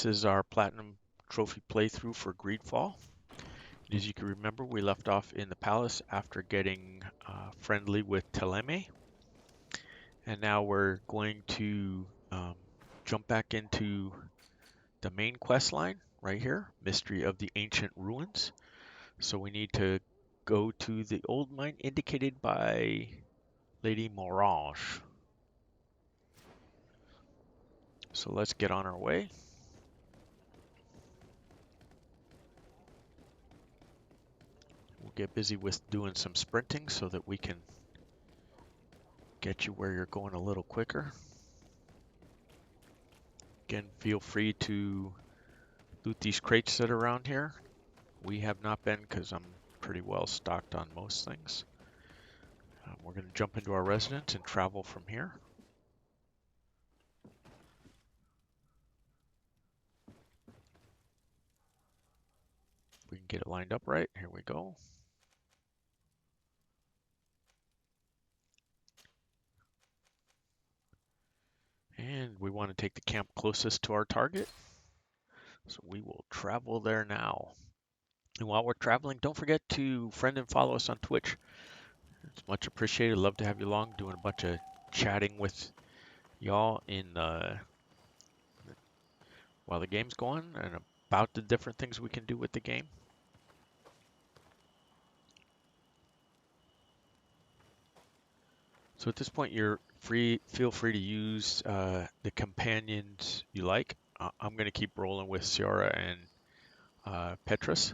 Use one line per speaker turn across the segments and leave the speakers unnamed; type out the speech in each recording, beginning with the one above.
This is our Platinum Trophy playthrough for GreedFall. As you can remember, we left off in the palace after getting friendly with Teleme. And now we're going to jump back into the main quest line right here, Mystery of the Ancient Ruins. So we need to go to the old mine indicated by Lady Morange. So let's get on our way. We'll get busy with doing some sprinting so that we can get you where you're going a little quicker. Again, feel free to loot these crates that are around here. We have not been because I'm pretty well stocked on most things. We're going to jump into our residence and travel from here. We can get it lined up right. Here we go. And we want to take the camp closest to our target. So we will travel there now. And while we're traveling, don't forget to friend and follow us on Twitch. It's much appreciated. Love to have you along, doing a bunch of chatting with y'all in while the game's going and about the different things we can do with the game. So at this point, feel free to use the companions you like. I'm going to keep rolling with Ciara and Petrus.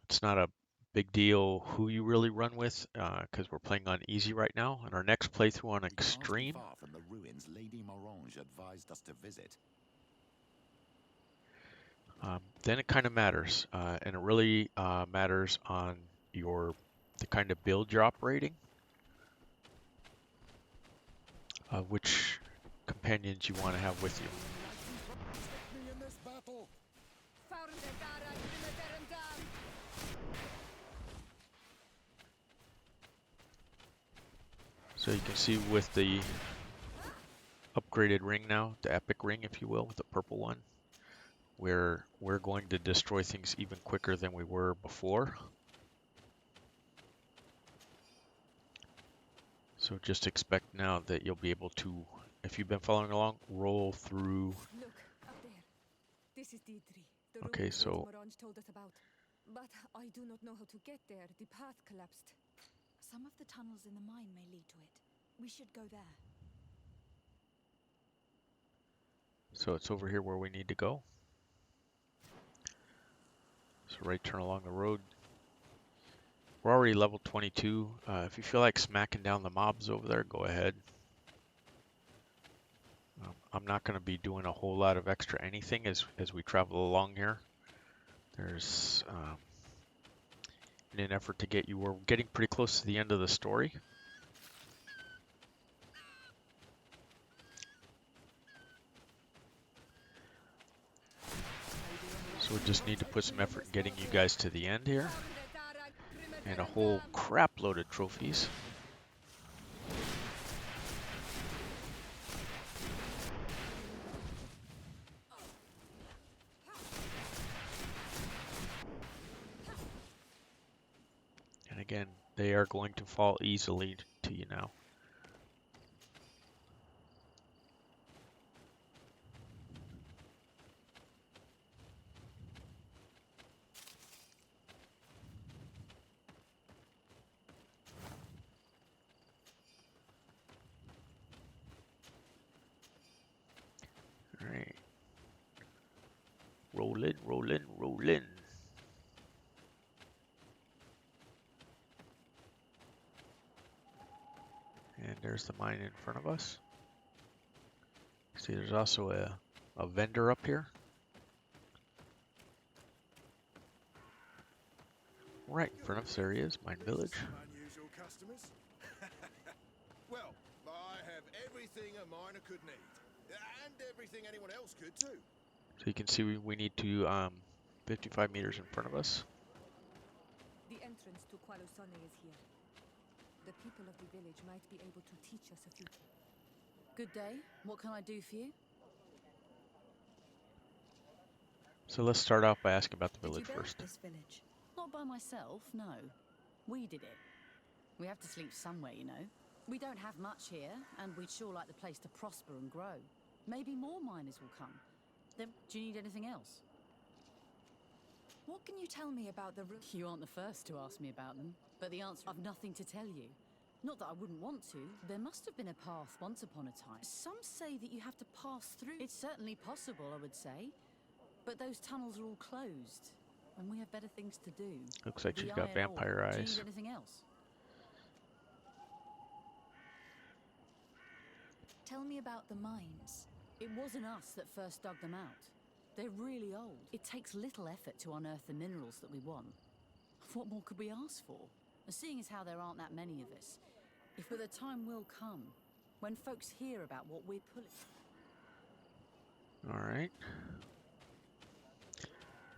It's not a big deal who you really run with because we're playing on easy right now. And our next playthrough on extreme.
Far from the ruins Lady Morange advised us to visit.
Then it kind of matters, and it really matters on the kind of build you're operating, which companions you want to have with you. So you can see with the upgraded ring now, the epic ring, if you will, with the purple one, where we're going to destroy things even quicker than we were before. So just expect now that you'll be able to, if you've been following along, roll through.
Look, up there. This is D3. The
Okay,
ruins
so
Lady Morange told us about. But I do not know how to get there. The path collapsed.
Some of the tunnels in the mine may lead to it. We should go there.
So it's over here where we need to go. So right turn along the road. We're already level 22. If you feel like smacking down the mobs over there, go ahead. I'm not going to be doing a whole lot of extra anything as we travel along here. There's in an effort to get you, we're getting pretty close to the end of the story. So we just need to put some effort in getting you guys to the end here. And a whole crap load of trophies. And again, they are going to fall easily to you now. Alright. Roll in, roll in, roll in. And there's the mine in front of us. See, there's also a vendor up here. Right in front of us, there he is, Mine Village.
Unusual customers. Well, I have everything a miner could need, and everything anyone else could too.
So you can see we need to 55 meters in front of us.
The entrance to Qualusone is here. The people of the village might be able to teach us a few things.
Good day. What can I do for you?
So let's start off by asking about the
Did you
village
build
first.
this village?
Not by myself, no. We did it. We have to sleep somewhere, you know. We don't have much here, and we'd sure like the place to prosper and grow. Maybe more miners will come. Then, do you need anything else?
What can you tell me about the
You aren't the first to ask me about them, but the answer I've nothing to tell you. Not that I wouldn't want to. There must have been a path once upon a time. Some say that you have to pass through. It's certainly possible, I would say. But those tunnels are all closed, and we have better things to do.
Looks like
The
she's got
iron ore.
vampire
Do you
eyes.
need anything else?
Tell me about the mines.
It wasn't us that first dug them out. They're really old. It takes little effort to unearth the minerals that we want. What more could we ask for? Seeing as how there aren't that many of us, if the time will come when folks hear about what we're pulling.
All right.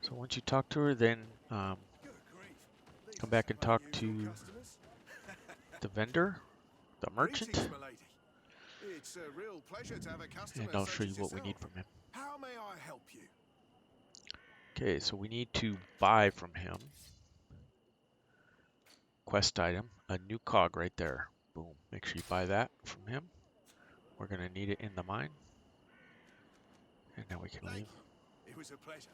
So once you talk to her, then
Good grief. These
come
are
back
some
and talk
unusual
to
customers.
the vendor, the merchant,
Greetings, my lady. It's a real pleasure to have a customer
and I'll
such
show you
as
what we
yourself.
need from him.
How may I help you?
Okay, so we need to buy from him. Quest item, a new cog right there. Boom. Make sure you buy that from him. We're going to need it in the mine. And now we can
Thank
leave.
you. It was a pleasure.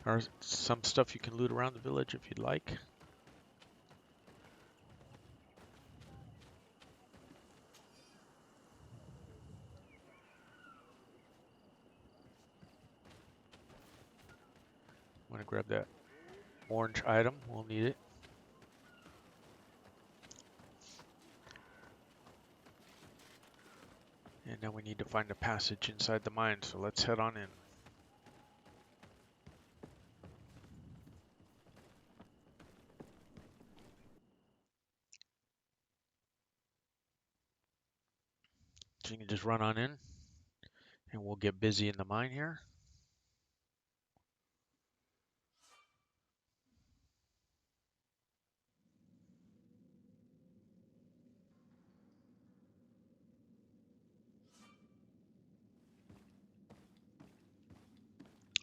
There's some stuff you can loot around the village if you'd like. I'm going to grab that orange item. We'll need it. And now we need to find a passage inside the mine, so let's head on in. So you can just run on in, and we'll get busy in the mine here.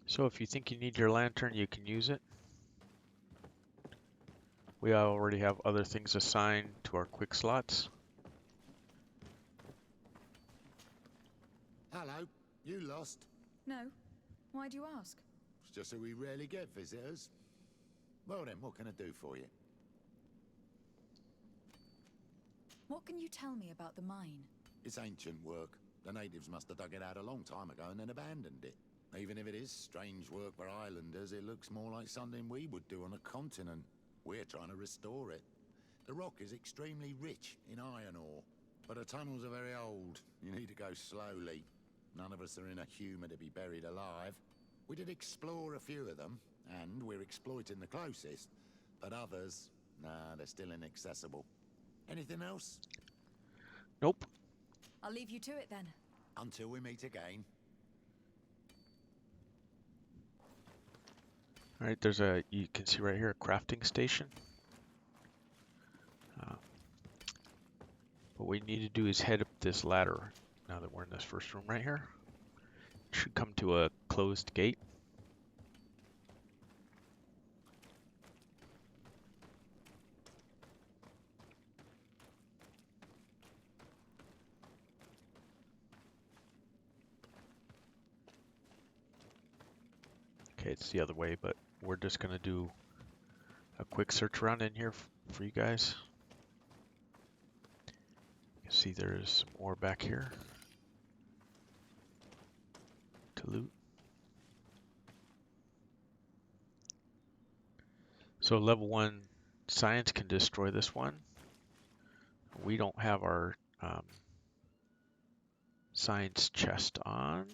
So if you think you need your lantern, you can use it. We already have other things assigned to our quick slots.
Hello, you lost?
No. Why do you ask?
It's just that we rarely get visitors. Well then, what can I do for you?
What can you tell me about the mine?
It's ancient work. The natives must have dug it out a long time ago and then abandoned it. Even if it is strange work for islanders, it looks more like something we would do on a continent. We're trying to restore it. The rock is extremely rich in iron ore, but the tunnels are very old. You need to go slowly. None of us are in a humour to be buried alive. We did explore a few of them, and we're exploiting the closest. But others, nah, they're still inaccessible. Anything else?
Nope.
I'll leave you to it then.
Until we meet again.
All right, there's a, you can see right here, a crafting station. What we need to do is head up this ladder now that we're in this first room right here. Should come to a closed gate. Okay, it's the other way, but we're just gonna do a quick search around in here for you guys. You can see there's some ore back here to loot. So level 1 science can destroy this one. We don't have our science chest on.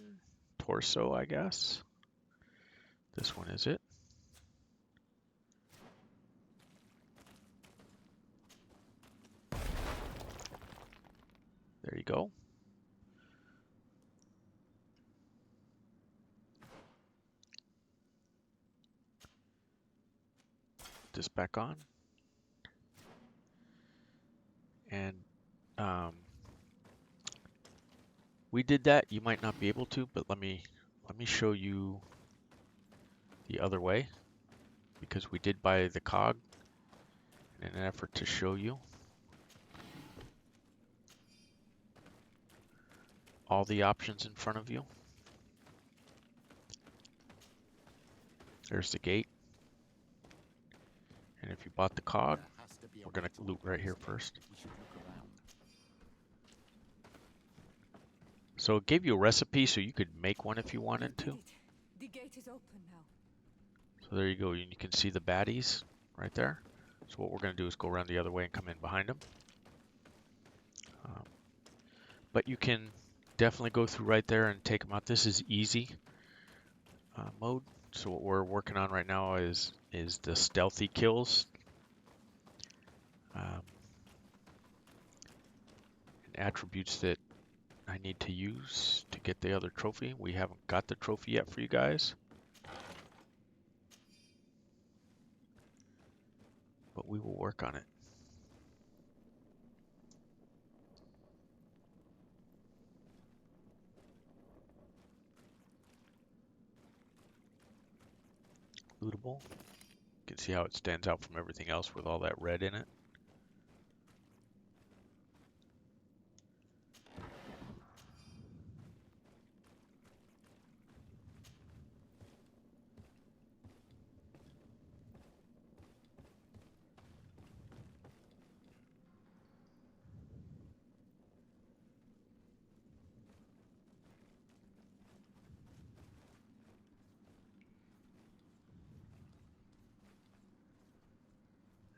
Torso, I guess. This one is it. There you go. this back on. And we did that. You might not be able to, but let me show you the other way, because we did buy the cog in an effort to show you all the options in front of you. There's the gate. And if you bought the cog, we're going to loot right here first. So it gave you a recipe so you could make one if you wanted to.
The gate is open now.
So there you go. You can see the baddies right there. So what we're going to do is go around the other way and come in behind them. But you can definitely go through right there and take them out. This is easy mode. So what we're working on right now is the stealthy kills. And attributes that I need to use to get the other trophy. We haven't got the trophy yet for you guys, but we will work on it. Lootable. You can see how it stands out from everything else with all that red in it.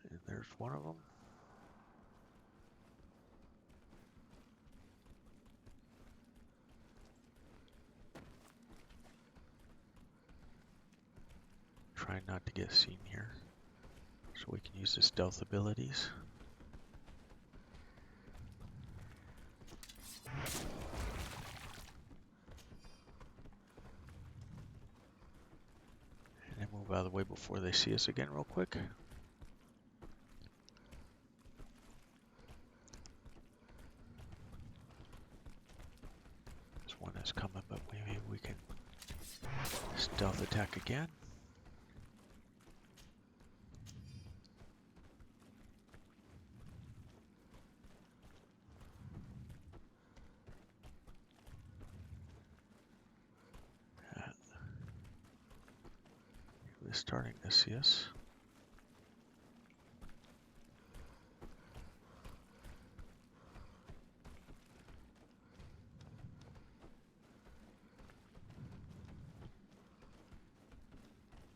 And there's one of them. Try not to get seen here, so we can use the stealth abilities. And then move out of the way before they see us again real quick. This one is coming, but maybe we can stealth attack again. They're starting to see us.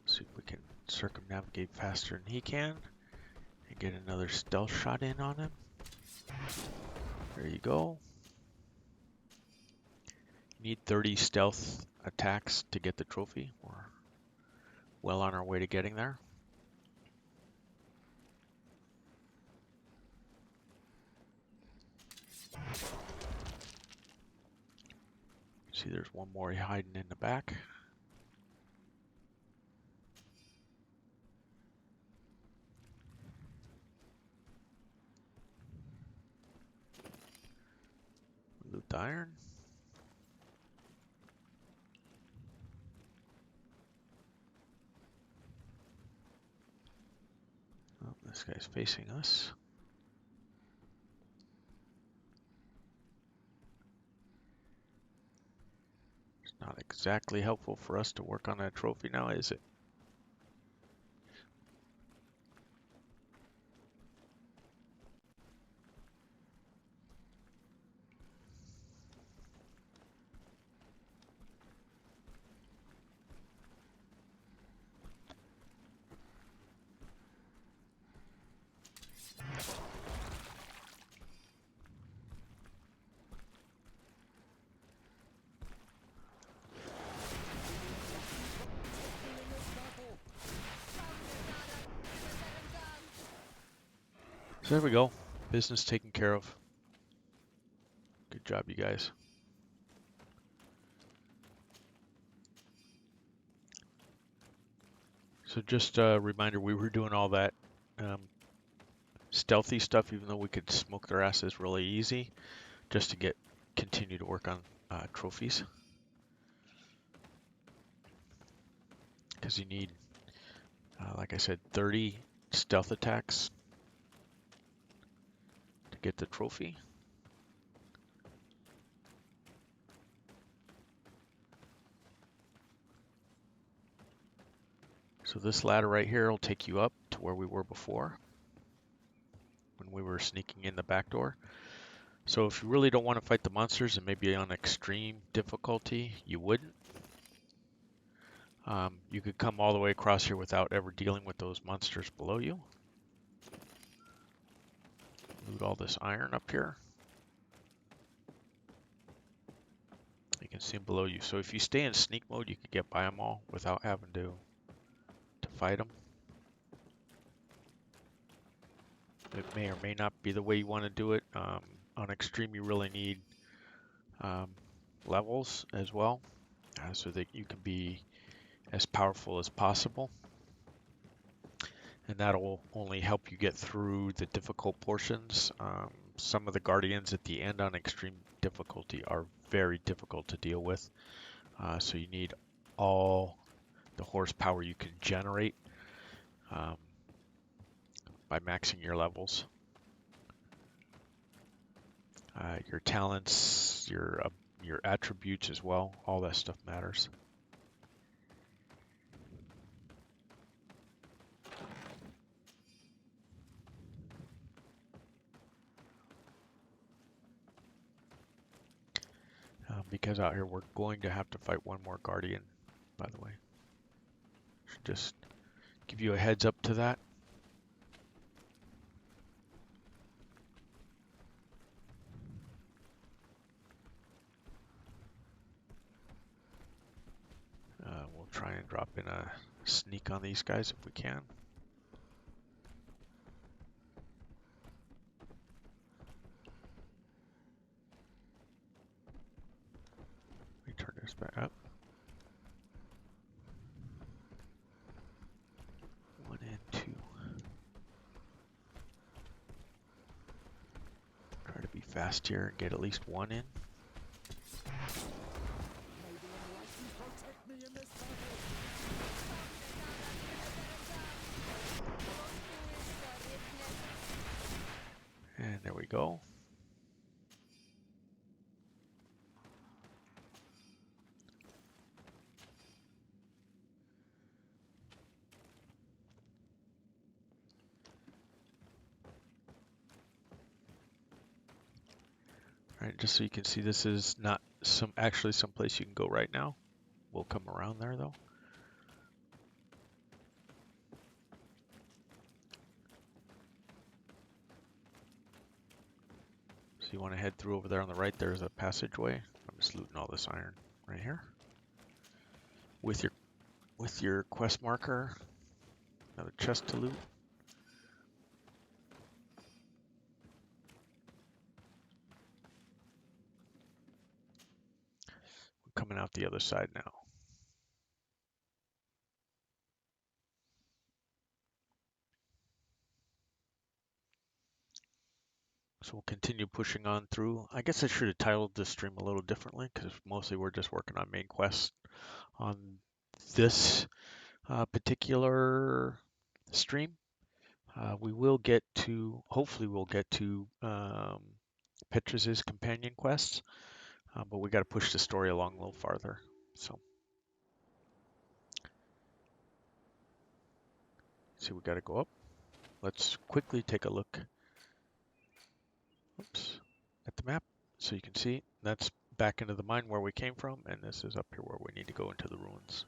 See if we can circumnavigate faster than he can and get another stealth shot in on him. There you go. You need 30 stealth attacks to get the trophy. We're well on our way to getting there. See, there's one more hiding in the back. Loot the iron. Oh, this guy's facing us. It's not exactly helpful for us to work on that trophy now, is it? So there we go. Business taken care of. Good job, you guys. So just a reminder, we were doing all that stealthy stuff, even though we could smoke their asses really easy, just to continue to work on trophies. Because you need, like I said, 30 stealth attacks to get the trophy. So this ladder right here will take you up to where we were before, when we were sneaking in the back door. So if you really don't want to fight the monsters and maybe on extreme difficulty, you wouldn't. You could come all the way across here without ever dealing with those monsters below you. Loot all this iron up here. You can see them below you. So if you stay in sneak mode, you could get by them all without having to fight them. It may or may not be the way you want to do it. On extreme, you really need levels as well, so that you can be as powerful as possible. And that'll only help you get through the difficult portions. Some of the guardians at the end on extreme difficulty are very difficult to deal with. So you need all the horsepower you can generate by maxing your levels. Your talents, your attributes as well, all that stuff matters. Because out here we're going to have to fight one more guardian, by the way. Should just give you a heads up to that. We'll try and drop in a sneak on these guys if we can. Let me turn this back up. 1 and 2. Try to be fast here and get at least one in. And there we go. All right, just so you can see, this is not actually someplace you can go right now. We'll come around there though. So you want to head through over there on the right. There's a passageway. I'm just looting all this iron right here. With your quest marker, another chest to loot. We're coming out the other side now. So we'll continue pushing on through. I guess I should have titled this stream a little differently, because mostly we're just working on main quests on this particular stream. We will get to, hopefully we'll get to Petrus's companion quests, but we got to push the story along a little farther. So, see, we got to go up. Let's quickly take a look. Oops, at the map, so you can see that's back into the mine where we came from, and this is up here where we need to go into the ruins.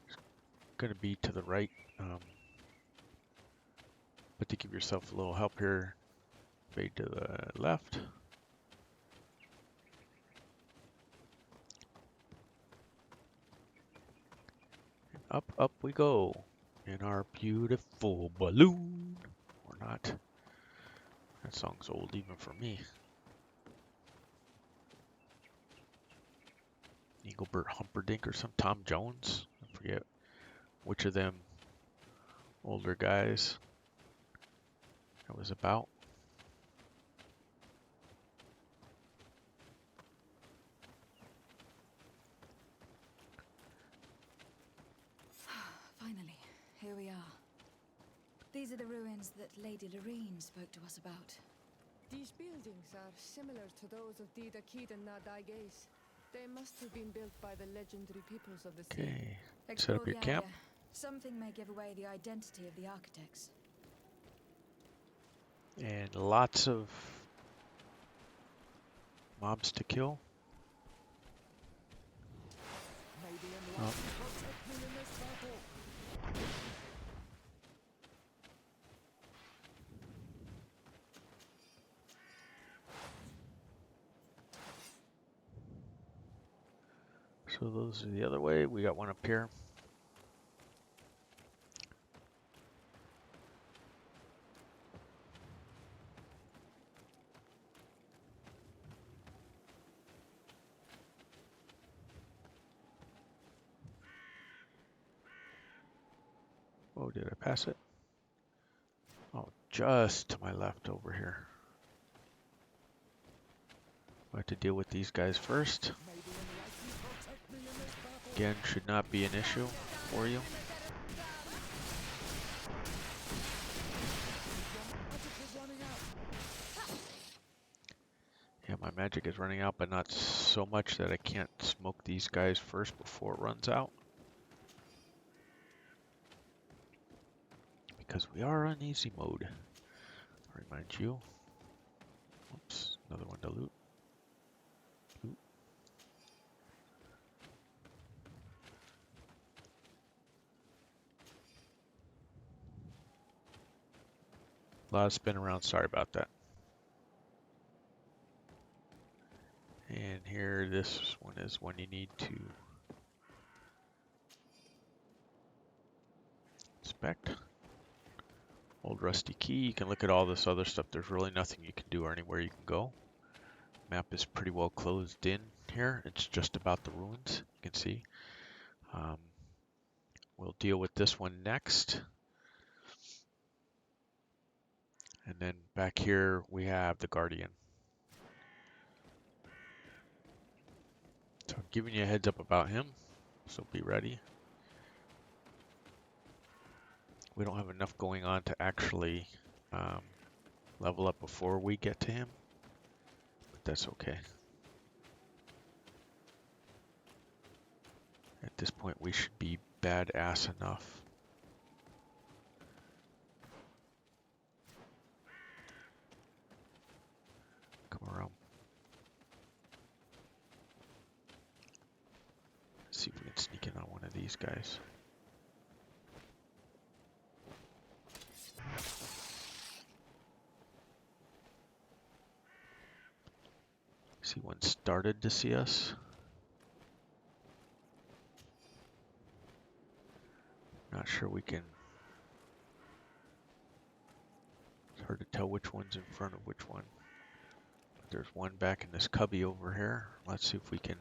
It's going to be to the right, but to give yourself a little help here, fade to the left. And up we go in our beautiful balloon. Or not. That song's old even for me. Engelbert Humperdinck or some Tom Jones. I forget which of them older guys that was about.
Finally, here we are. These are the ruins that Lady Lorene spoke to us about.
These buildings are similar to those of Dida Keed and Nadaiges. They must have been built by the legendary peoples of the sea.
Okay, set
Explore
up your
the
camp.
area. Something may give away the identity of the architects.
And lots of mobs to kill. Oh. So those are the other way. We got one up here. Oh, did I pass it? Oh, just to my left over here. I have to deal with these guys first. Again, should not be an issue for you. Yeah, my magic is running out, but not so much that I can't smoke these guys first before it runs out. Because we are on easy mode. I'll remind you. Oops, another one to loot. Loot. A lot of spin around, sorry about that. And here, this one is one you need to inspect. Old rusty key. You can look at all this other stuff. There's really nothing you can do or anywhere you can go. Map is pretty well closed in here. It's just about the ruins, you can see. We'll deal with this one next. And then back here we have the Guardian. So I'm giving you a heads up about him, so be ready. We don't have enough going on to actually level up before we get to him, but that's okay. At this point we should be badass enough. Come around. Let's see if we can sneak in on one of these guys. See, one started to see us. Not sure we can. It's hard to tell which one's in front of which one. But there's one back in this cubby over here. Let's see if we can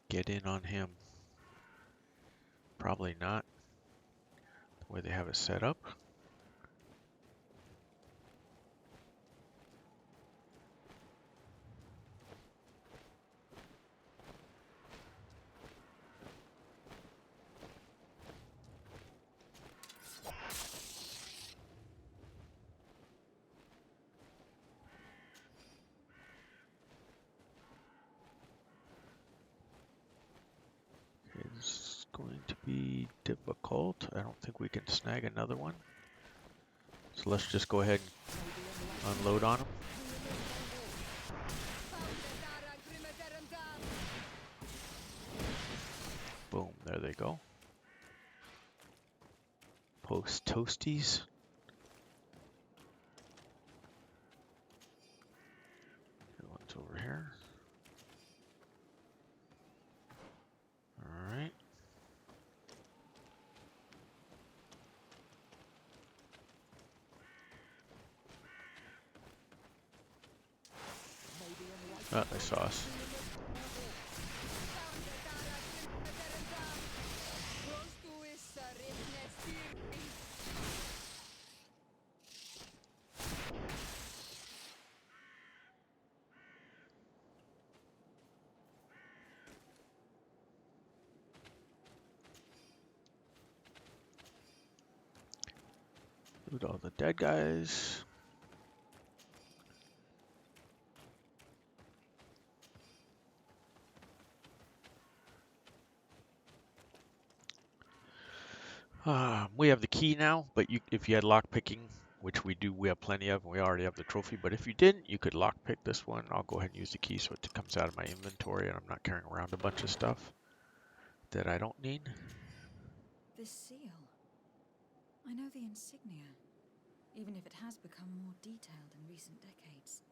get in on him. Probably not. The way they have it set up. It's going to be difficult. I don't think we can snag another one. So let's just go ahead and unload on them. Boom, there they go. Post toasties. The one's over here. Alright. Oh, they saw us. Loot all the dead guys. We have the key now, but if you had lockpicking, which we do, we have plenty of, and we already have the trophy, but if you didn't, you could lockpick this one. I'll go ahead and use the key so it comes out of my inventory and I'm not carrying around a bunch of stuff that I don't need.
This seal. I know the insignia, even if it has become more detailed in recent decades.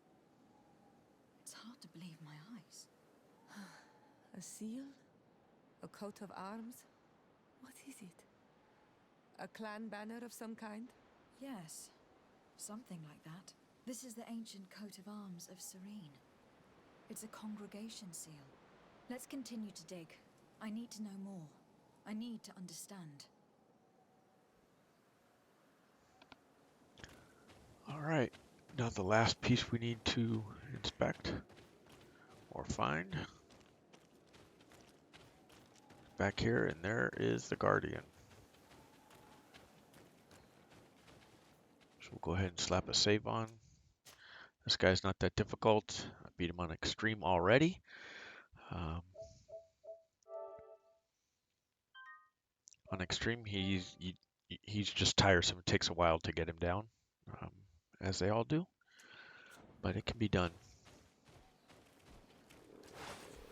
It's hard to believe my eyes.
A seal? A coat of arms? What is it? A clan banner of some kind?
Yes, something like that. This is the ancient coat of arms of Serene. It's a congregation seal. Let's continue to dig. I need to know more. I need to understand.
All right, now the last piece we need to inspect or find. Back here, and there is the Guardian. So we'll go ahead and slap a save on. This guy's not that difficult. I beat him on extreme already. On extreme, he's just tiresome. It takes a while to get him down, um, as they all do, but it can be done.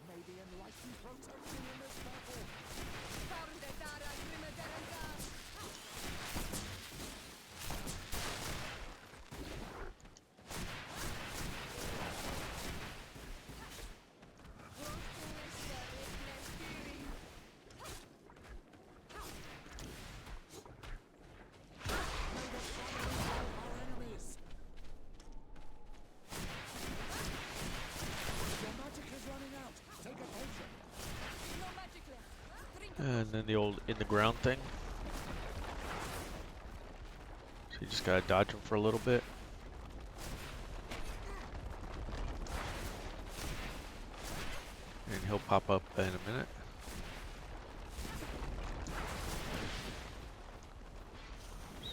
Maybe enlightened protection in this battle.
And then the old in the ground thing. So you just gotta dodge him for a little bit. And he'll pop up in a minute.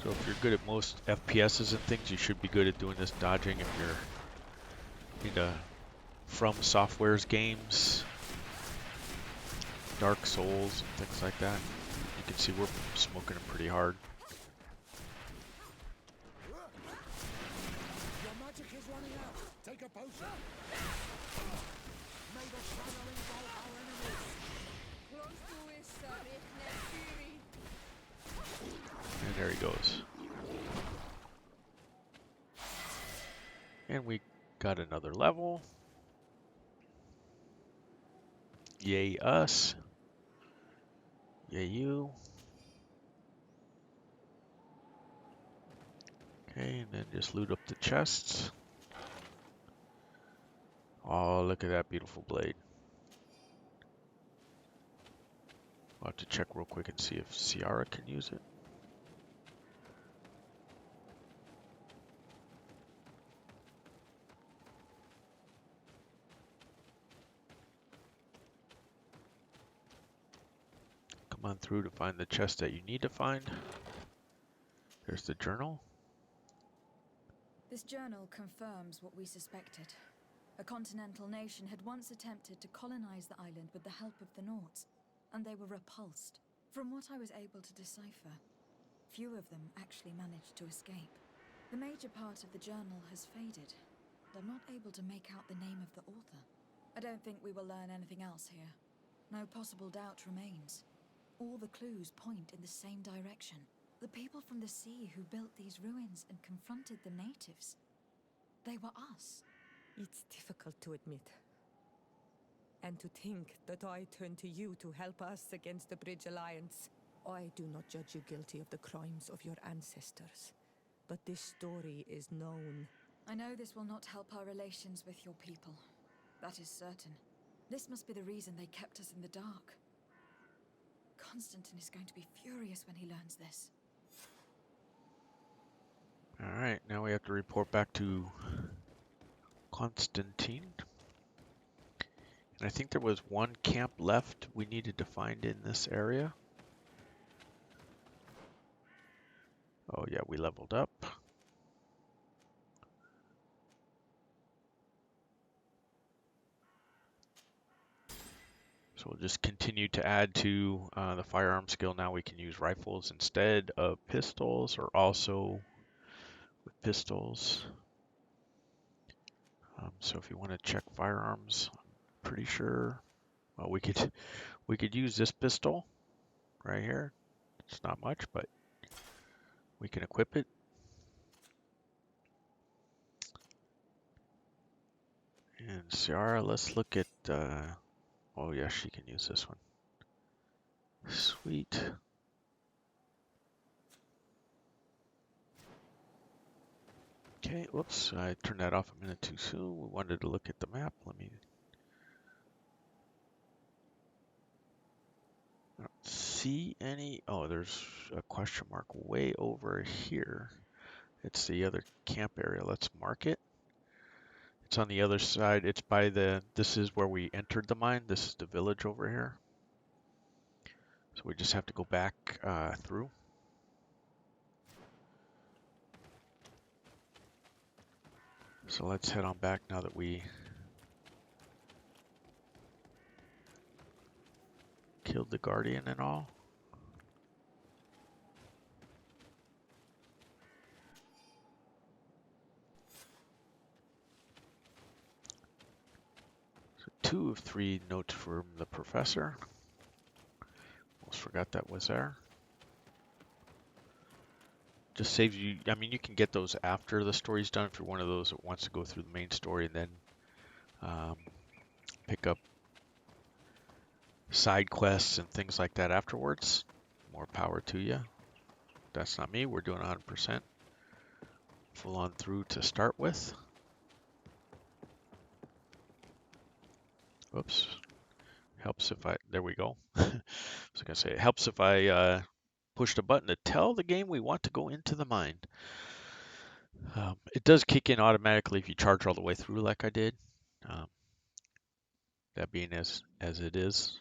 So if you're good at most FPSs and things, you should be good at doing this dodging if you're into From Software's games, Dark Souls, and things like that. You can see we're smoking them pretty hard.
Your magic is running out. Take a potion. May the shadow engulf our enemies.
And there he goes. And we got another level. Yay us. Yay you. Okay, and then just loot up the chests. Oh, look at that beautiful blade. I'll have to check real quick and see if Ciara can use it. Come on through to find the chest that you need to find. There's the journal.
This journal confirms what we suspected. A continental nation had once attempted to colonize the island with the help of the Nords, and they were repulsed. From what I was able to decipher, few of them actually managed to escape. The major part of the journal has faded, and I'm not able to make out the name of the author. I don't think we will learn anything else here. No possible doubt remains. All the clues point in the same direction. The people from the sea who built these ruins and confronted the natives. They were us.
It's difficult to admit. And to think that I turn to you to help us against the Bridge Alliance. I do not judge you guilty of the crimes of your ancestors. But this story is known.
I know this will not help our relations with your people. That is certain. This must be the reason they kept us in the dark. Constantine is going to be furious when he learns this.
Alright, now we have to report back to Constantine. And I think there was one camp left we needed to find in this area. Oh yeah, we leveled up. So we'll just continue to add to the firearm skill. Now we can use rifles instead of pistols, or also with pistols. So if you want to check firearms, I'm pretty sure, well, we could use this pistol right here. It's not much, but we can equip it. And Ciara, let's look at, oh yeah, she can use this one. Sweet. Okay, whoops, I turned that off a minute too soon. We wanted to look at the map. Let me, I don't see any, oh, there's a question mark way over here. It's the other camp area. Let's mark it. It's on the other side. It's by the, this is where we entered the mine. This is the village over here. So we just have to go back through. So let's head on back now that we killed the Guardian and all. So 2 of 3 notes from the professor. Almost forgot that was there. Just saves you, I mean, you can get those after the story's done if you're one of those that wants to go through the main story and then pick up side quests and things like that afterwards. More power to you. That's not me. We're doing 100% full on through to start with. Whoops. Helps if I, there we go. I was going to say, it helps if I push the button to tell the game we want to go into the mine. It does kick in automatically if you charge all the way through like I did. That being as it is.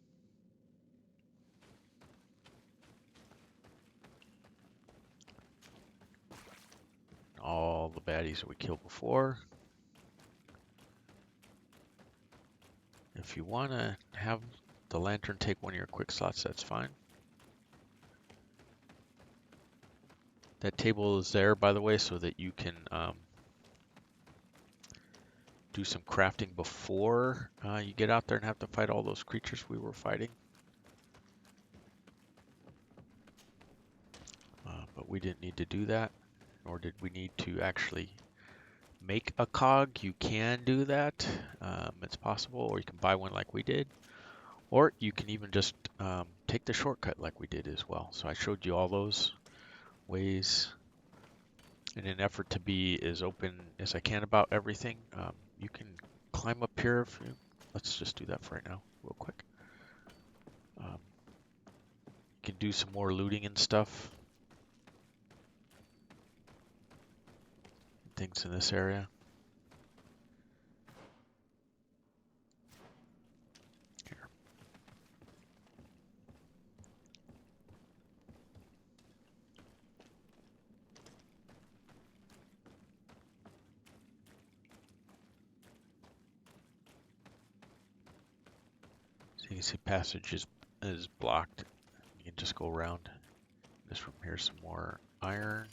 All the baddies that we killed before. If you want to have the lantern take one of your quick slots, that's fine. That table is there, by the way, so that you can do some crafting before you get out there and have to fight all those creatures we were fighting. But we didn't need to do that, nor did we need to actually make a cog. You can do that. It's possible, or you can buy one like we did. Or you can even just take the shortcut like we did as well. So I showed you all those ways in an effort to be as open as I can about everything. You can climb up here. Let's just do that for right now, real quick. You can do some more looting and stuff. Things in this area. Here. So you can see passage is blocked. You can just go around. This room here, some more iron.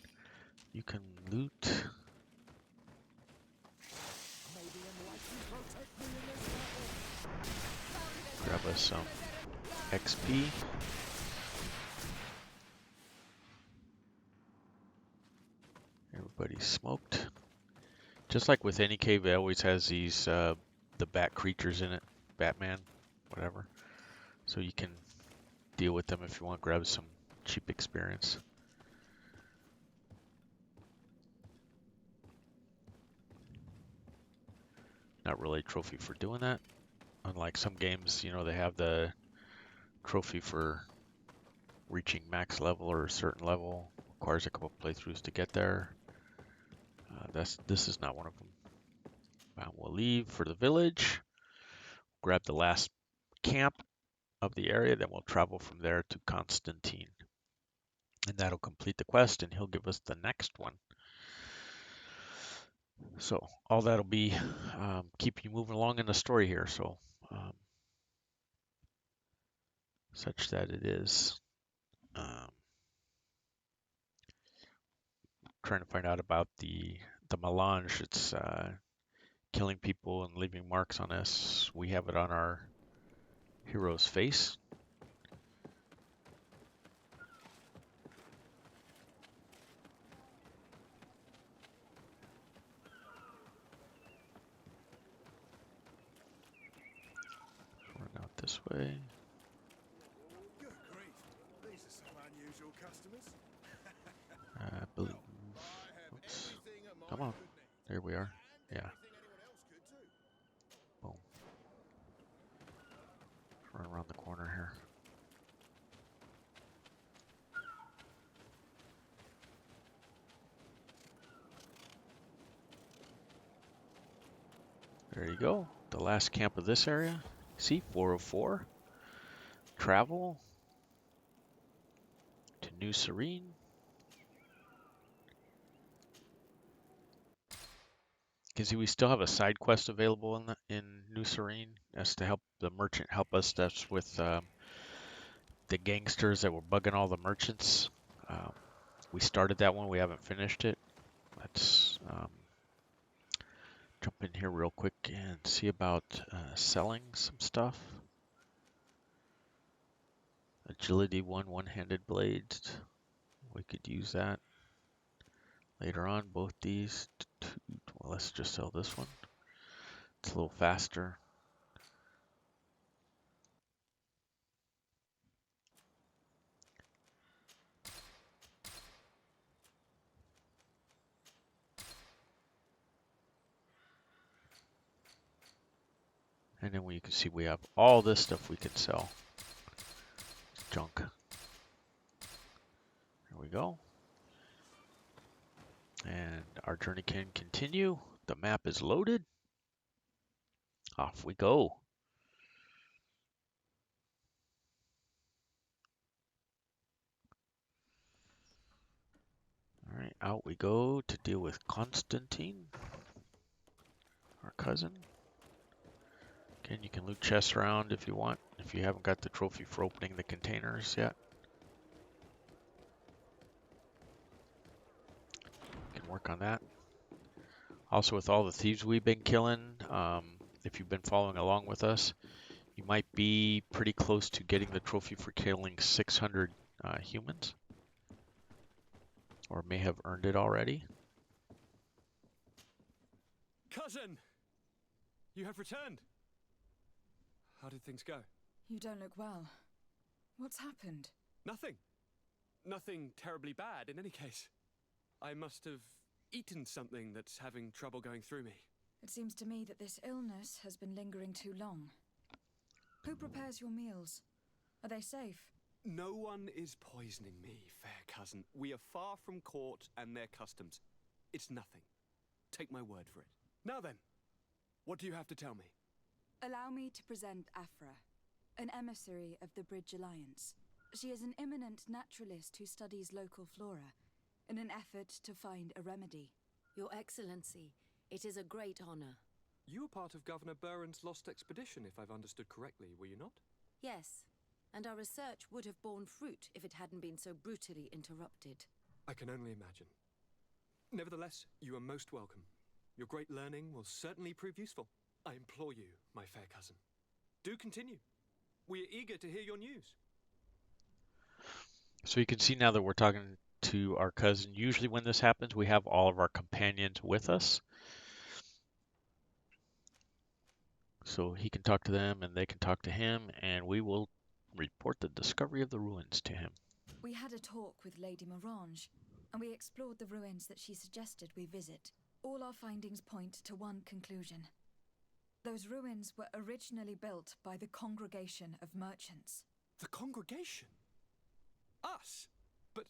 You can loot. Grab us some XP. Everybody's smoked. Just like with any cave, it always has these the bat creatures in it. Batman, whatever. So you can deal with them if you want to grab some cheap experience. Not really a trophy for doing that. Unlike some games, you know, they have the trophy for reaching max level or a certain level. Requires a couple playthroughs to get there. This is not one of them. We'll leave for the village, grab the last camp of the area, then we'll travel from there to Constantine. And that'll complete the quest, and he'll give us the next one. So all that'll be keep you moving along in the story here. So such that it is trying to find out about the melange. It's killing people and leaving marks on us. We have it on our hero's face. Run out this way.
Good grief. These are some unusual customers.
I believe. Oops. Come on. There we are. Yeah. Boom. Run around the corner here. There you go. The last camp of this area. See, 404. Travel to New Serene. You can see we still have a side quest available in New Serene as to help the merchant help us. That's with the gangsters that were bugging all the merchants. We started that one. We haven't finished it. Let's jump in here real quick and see about selling some stuff. Agility 1, one-handed blades. We could use that later on. Both these. Well, let's just sell this one. It's a little faster. And then you can see we have all this stuff we can sell. Junk. There we go. And our journey can continue. The map is loaded. Off we go. All right, out we go to deal with Constantine, our cousin. Again, you can loot chests around if you want, if you haven't got the trophy for opening the containers yet. You can work on that. Also, with all the thieves we've been killing, if you've been following along with us, you might be pretty close to getting the trophy for killing 600 humans, or may have earned it already.
Cousin! You have returned! How did things go?
You don't look well. What's happened?
Nothing. Nothing terribly bad in any case. I must have eaten something that's having trouble going through me.
It seems to me that this illness has been lingering too long. Who prepares your meals? Are they safe?
No one is poisoning me, fair cousin. We are far from court and their customs. It's nothing. Take my word for it. Now then, what do you have to tell me?
Allow me to present Afra, an emissary of the Bridge Alliance. She is an eminent naturalist who studies local flora in an effort to find a remedy.
Your Excellency, it is a great honor.
You were part of Governor Burren's lost expedition, if I've understood correctly, were you not?
Yes, and our research would have borne fruit if it hadn't been so brutally interrupted.
I can only imagine. Nevertheless, you are most welcome. Your great learning will certainly prove useful. I implore you, my fair cousin. Do continue. We are eager to hear your news.
So you can see now that we're talking to our cousin. Usually when this happens, we have all of our companions with us. So he can talk to them and they can talk to him, and we will report the discovery of the ruins to him.
We had a talk with Lady Morange, and we explored the ruins that she suggested we visit. All our findings point to one conclusion. Those ruins were originally built by the Congregation of Merchants.
The congregation? Us? But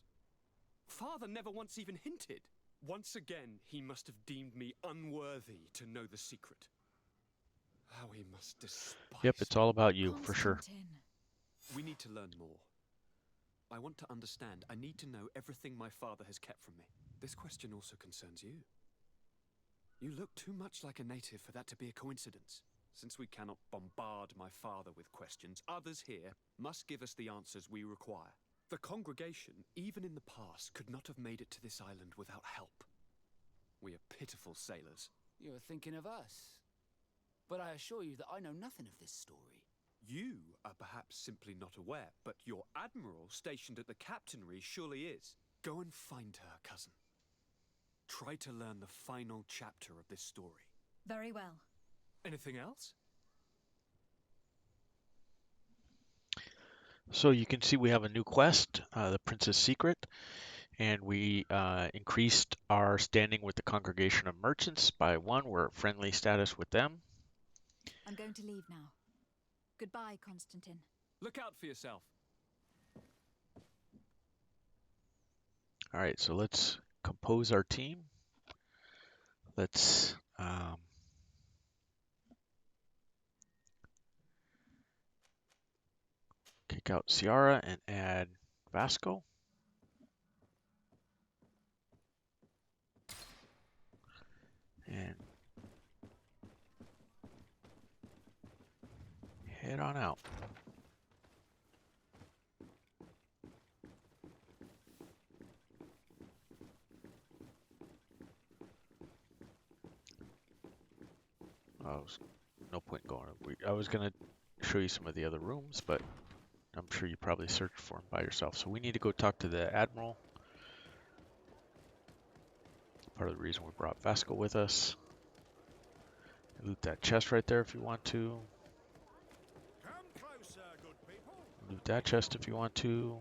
Father never once even hinted. Once again, he must have deemed me unworthy to know the secret. How he must despise
Yep, it's
me.
all about you, for sure.
Constantine.
We need to learn more. I want to understand. I need to know everything my father has kept from me. This question also concerns you. You look too much like a native for that to be a coincidence. Since we cannot bombard my father with questions, others here must give us the answers we require. The congregation, even in the past, could not have made it to this island without help. We are pitiful sailors.
You're thinking of us. But I assure you that I know nothing of this story.
You are perhaps simply not aware, but your admiral stationed at the captainry surely is. Go and find her, cousin. Try to learn the final chapter of this story.
Very well.
Anything else?
So you can see we have a new quest, the Prince's Secret, and we increased our standing with the Congregation of Merchants by 1. We're at friendly status with them.
I'm going to leave now. Goodbye, Constantine.
Look out for yourself.
All right, so let's compose our team. Let's kick out Ciara and add Vasco. And head on out. No point going. I was going to show you some of the other rooms, but I'm sure you probably searched for them by yourself. So we need to go talk to the Admiral. Part of the reason we brought Vasco with us. Loot that chest right there if you want to.
Come closer, good people.
Loot that chest if you want to.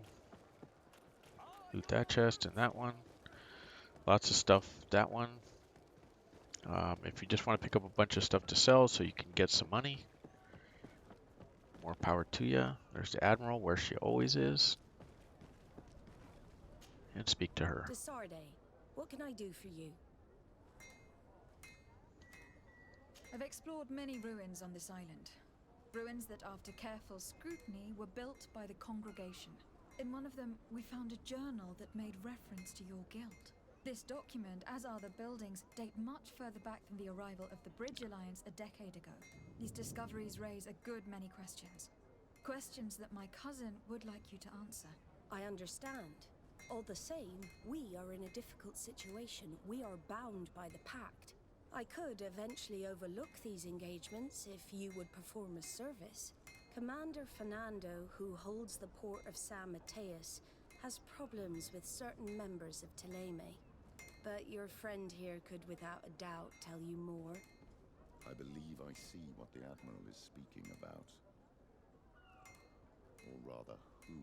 Loot that chest and that one. Lots of stuff. That one. If you just want to pick up a bunch of stuff to sell so you can get some money, more power to you. There's the Admiral where she always is. And speak to her.
Desarde, what can I do for you?
I've explored many ruins on this island. Ruins that, after careful scrutiny, were built by the congregation. In one of them, we found a journal that made reference to your guild. This document, as are the buildings, date much further back than the arrival of the Bridge Alliance a decade ago. These discoveries raise a good many questions. Questions that my cousin would like you to answer.
I understand. All the same, we are in a difficult situation. We are bound by the pact. I could eventually overlook these engagements if you would perform a service. Commander Fernando, who holds the port of San Mateus, has problems with certain members of Teleme. But your friend here could without a doubt tell you more.
I believe I see what the Admiral is speaking about. Or rather, who.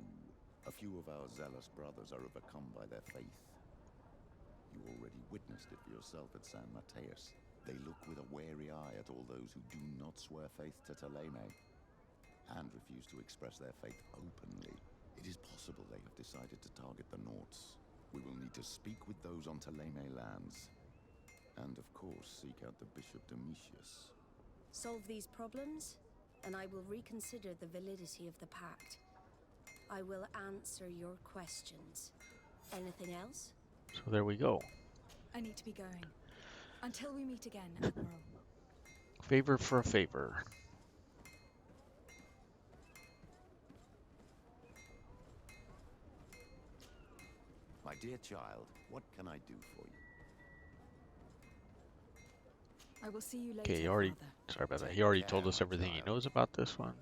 A few of our zealous brothers are overcome by their faith. You already witnessed it for yourself at San Mateus. They look with a wary eye at all those who do not swear faith to Teleme, and refuse to express their faith openly. It is possible they have decided to target the Nauts. We will need to speak with those on Teleme lands. And of course, seek out the Bishop Domitius.
Solve these problems, and I will reconsider the validity of the pact. I will answer your questions. Anything else?
So there we go.
I need to be going. Until we meet again, Admiral.
Favor for a favor.
My dear child, what can I do for you?
I will see you later,
Okay, sorry about that. He already told us everything he knows about this one.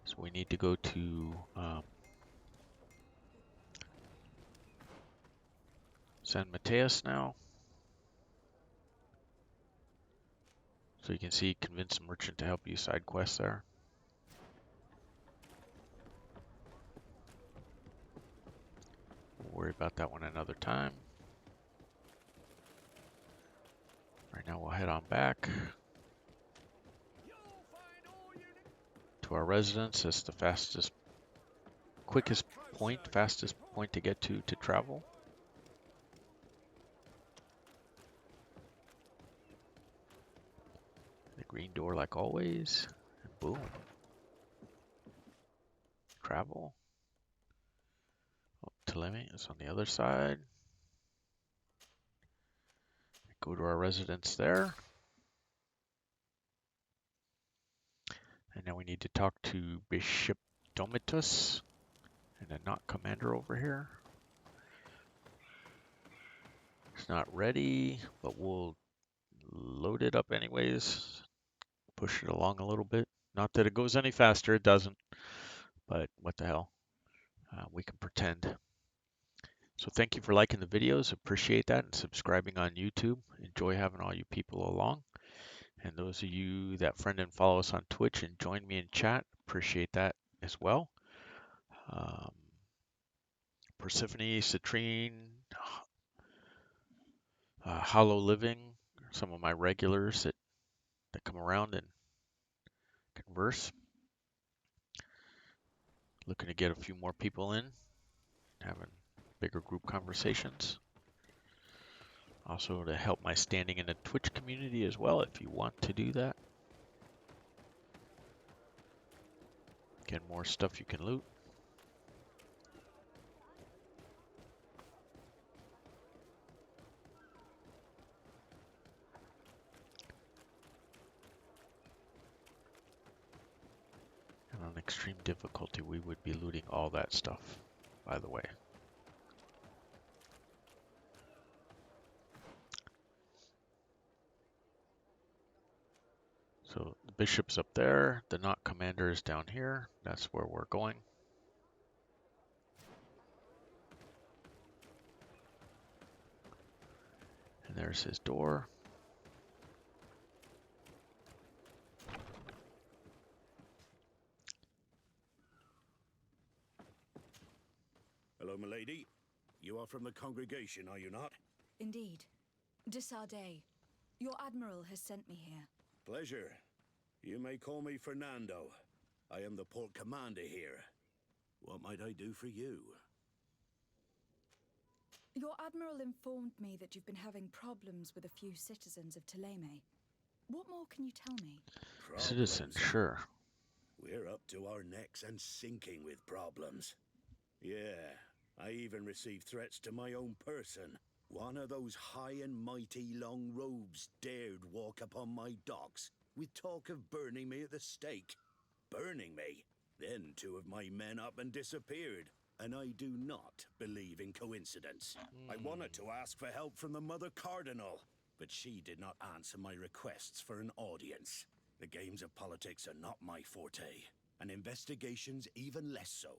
So we need to go to San Mateus now. So you can see, convince a merchant to help you side quest there. We'll worry about that one another time. Right now we'll head on back to our residence. That's the fastest point to get to travel. The green door like always, and boom. Travel. Oh, Telemi is on the other side. Go to our residence there. And now we need to talk to Bishop Domitus and a not commander over here. It's not ready, but we'll load it up anyways. Push it along a little bit. Not that it goes any faster, it doesn't. But what the hell? We can pretend. So thank you for liking the videos. Appreciate that, and subscribing on YouTube. Enjoy having all you people along. And those of you that friend and follow us on Twitch and join me in chat, appreciate that as well. Persephone, Citrine, Hollow Living, some of my regulars that come around and converse. Looking to get a few more people in, having bigger group conversations. Also to help my standing in the Twitch community as well, if you want to do that. Get more stuff you can loot. And on extreme difficulty, we would be looting all that stuff, by the way. So the bishop's up there, the not commander is down here. That's where we're going. And there's his door.
Hello, milady. You are from the congregation, are you not?
Indeed. De Sardet, your admiral has sent me here.
Pleasure. You may call me Fernando. I am the port commander here. What might I do for you?
Your admiral informed me that you've been having problems with a few citizens of Teleme. What more can you tell me?
Citizen, sure.
We're up to our necks and sinking with problems. Yeah, I even received threats to my own person. One of those high and mighty long robes dared walk upon my docks with talk of burning me at the stake. Burning me? Then two of my men up and disappeared. And I do not believe in coincidence. I wanted to ask for help from the Mother Cardinal, but she did not answer my requests for an audience. The games of politics are not my forte, and investigations even less so.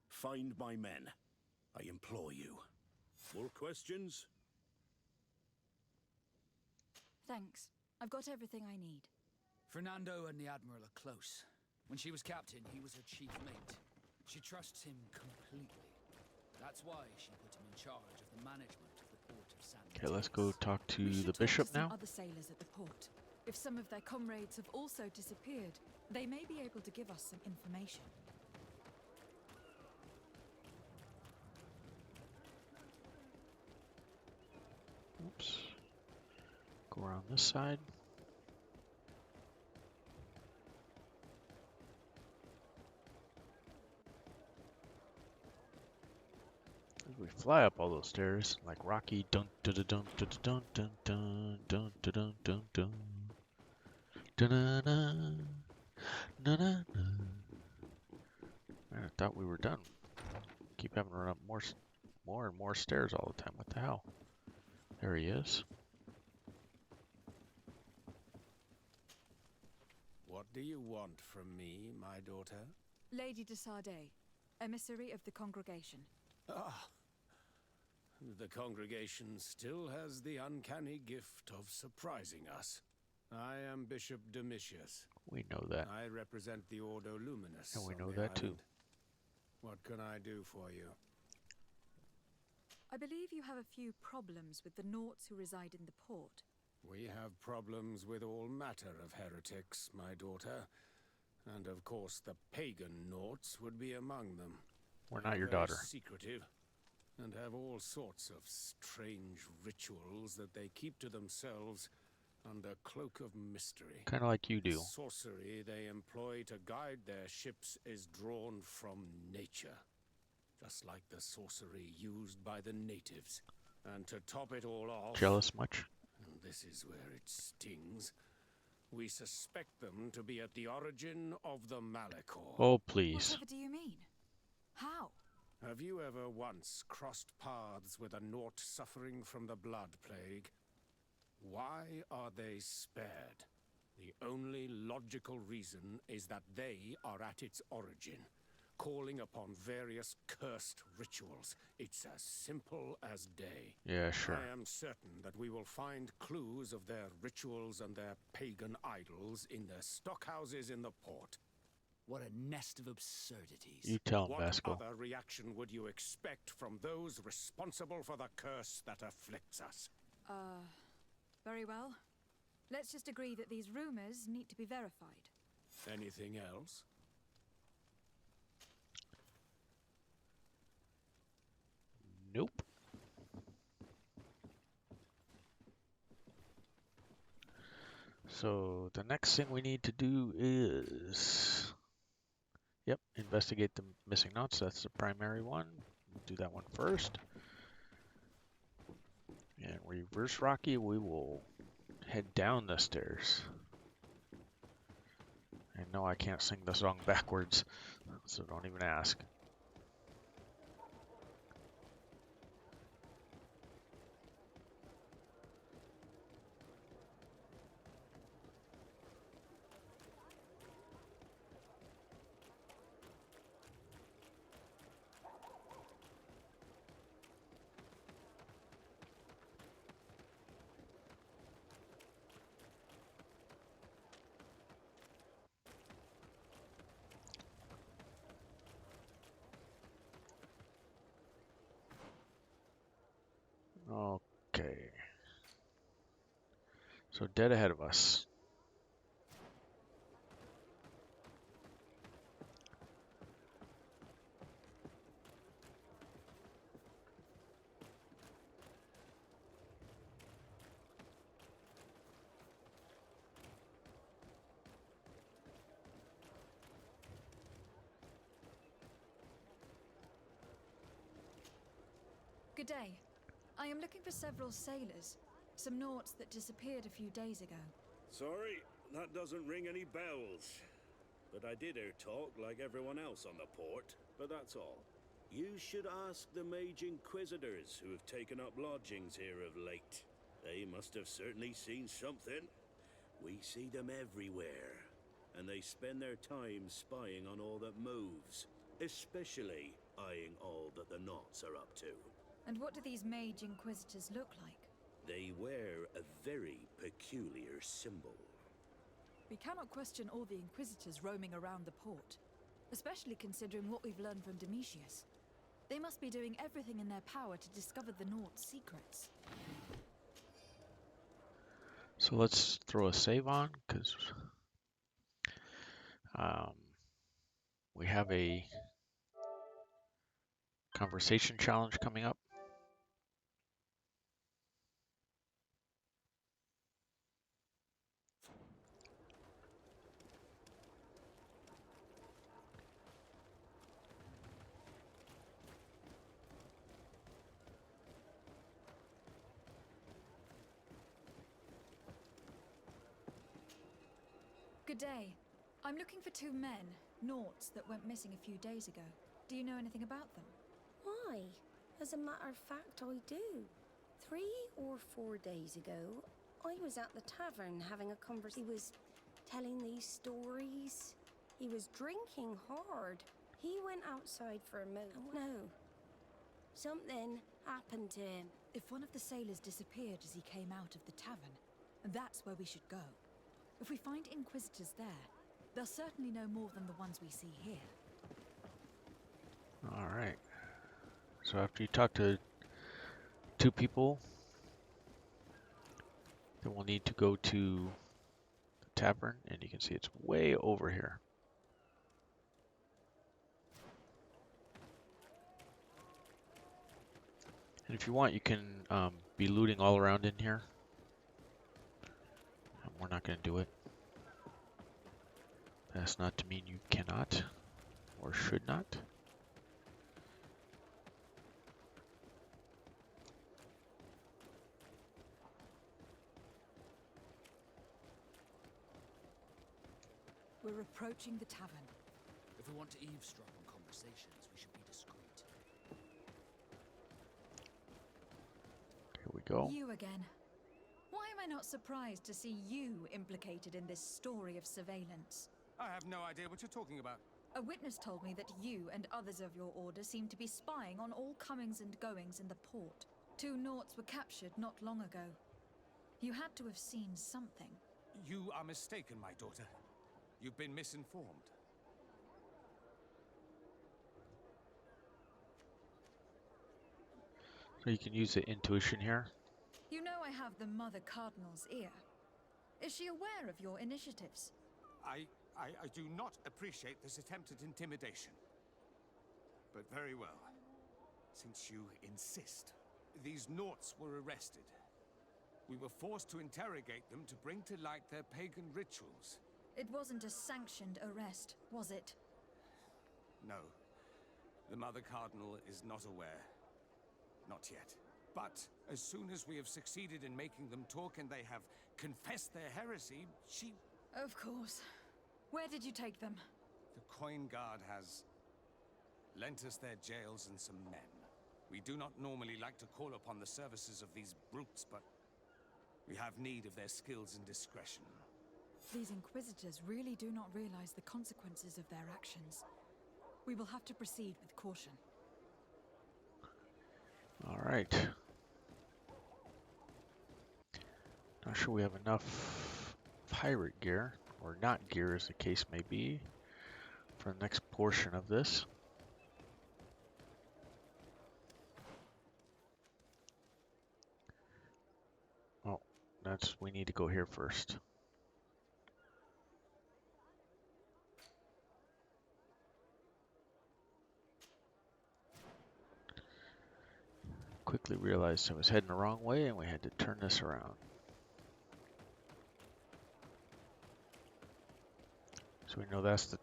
Find my men. I implore you. More questions?
Thanks. I've got everything I need.
Fernando and the Admiral are close. When she was captain, he was her chief mate. She trusts him completely. That's why she put him in charge of the management of the port of San Mateus.
Okay, let's go talk to
We
the
should
bishop
talk to some
now.
other sailors at the port. If some of their comrades have also disappeared, they may be able to give us some information.
Oops. Go around this side. As we fly up all those stairs like Rocky, dun dun dun dun dun dun dun dun dun dun dun dun dun dun dun dun dun. Man, I thought we were done. Keep having to run up more and more stairs all the time. What the hell? There he is.
What do you want from me, my daughter?
Lady de Sardet, emissary of the congregation.
Ah, the congregation still has the uncanny gift of surprising us. I am Bishop Domitius.
We know that.
I represent the Ordo Luminous.
And we
on
know
the
that too.
island. What can I do for you?
I believe you have a few problems with the Nauts who reside in the port.
We have problems with all matter of heretics, my daughter. And of course the pagan Nauts would be among them.
We're
They
not
are
your
very
daughter.
secretive, and have all sorts of strange rituals that they keep to themselves under cloak of mystery.
Kind of like you
The
do.
sorcery they employ to guide their ships is drawn from nature, just like the sorcery used by the natives. And to top it all off,
Jealous much?
and this is where it stings, we suspect them to be at the origin of the Malachor.
Oh, please.
Whatever do you mean? How?
Have you ever once crossed paths with a Naut suffering from the blood plague? Why are they spared? The only logical reason is that they are at its origin, calling upon various cursed rituals. It's as simple as day.
Yeah, sure.
I am certain that we will find clues of their rituals and their pagan idols in their stockhouses in the port.
What a nest of absurdities.
You tell him,
What
Vasco.
other reaction would you expect from those responsible for the curse that afflicts us?
Very well. Let's just agree that these rumors need to be verified.
Anything else?
Nope. So the next thing we need to do is, yep, investigate the missing knots. That's the primary one. We'll do that one first. And reverse Rocky, we will head down the stairs. And no, I can't sing the song backwards, so don't even ask. Okay. So dead ahead of us.
Good day. I am looking for several sailors. Some Nauts that disappeared a few days ago.
Sorry, that doesn't ring any bells. But I did hear talk like everyone else on the port, but that's all. You should ask the Mage Inquisitors who have taken up lodgings here of late. They must have certainly seen something. We see them everywhere, and they spend their time spying on all that moves, especially eyeing all that the Nauts are up to.
And what do these Mage Inquisitors look like?
They wear a very peculiar symbol.
We cannot question all the Inquisitors roaming around the port, especially considering what we've learned from Domitius. They must be doing everything in their power to discover the Nauts' secrets.
So let's throw a save on, because we have a conversation challenge coming up.
Good day. I'm looking for two men, Nauts, that went missing a few days ago. Do you know anything about them?
Why? As a matter of fact, I do. 3 or 4 days ago, I was at the tavern having a conversation. He was telling these stories. He was drinking hard. He went outside for a moment. No. Something happened to him.
If one of the sailors disappeared as he came out of the tavern, that's where we should go. If we find Inquisitors there, they'll certainly know more than the ones we see here.
All right. So after you talk to two people, Then we'll need to go to the tavern, and you can see it's way over here. And if you want, you can be looting all around in here. We're not going to do it. That's not to mean you cannot or should not.
We're approaching the tavern.
If we want to eavesdrop on conversations, we should be discreet.
Here we go.
You again. Why am I not surprised to see you implicated in this story of surveillance?
I have no idea what you're talking about.
A witness told me that you and others of your order seem to be spying on all comings and goings in the port. 2 Naughts were captured not long ago. You had to have seen something.
You are mistaken, my daughter. You've been misinformed.
So you can use the intuition here.
You know I have the Mother Cardinal's ear. Is she aware of your initiatives?
I do not appreciate this attempted intimidation. But very well. Since you insist. These Naughts were arrested. We were forced to interrogate them to bring to light their pagan rituals.
It wasn't a sanctioned arrest, was it?
No. The Mother Cardinal is not aware. Not yet. But as soon as we have succeeded in making them talk and they have confessed their heresy, she...
Of course. Where did you take them?
The Coin Guard has lent us their jails and some men. We do not normally like to call upon the services of these brutes, but we have need of their skills and discretion.
These Inquisitors really do not realize the consequences of their actions. We will have to proceed with caution.
All right. Not sure we have enough pirate gear, or not gear as the case may be, for the next portion of this. Oh, we need to go here first. Quickly realized I was heading the wrong way and we had to turn this around. So we know that's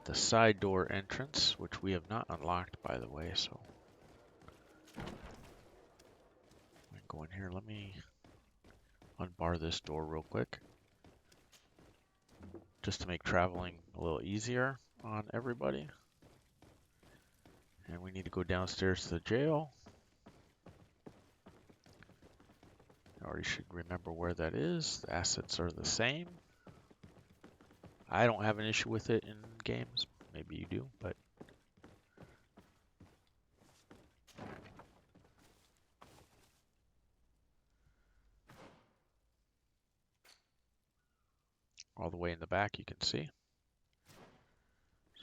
the side door entrance, which we have not unlocked, by the way, so I'm gonna go in here. Let me unbar this door real quick, just to make traveling a little easier on everybody. And we need to go downstairs to the jail. I already should remember where that is. The assets are the same. I don't have an issue with it in games. Maybe you do, but all the way in the back you can see.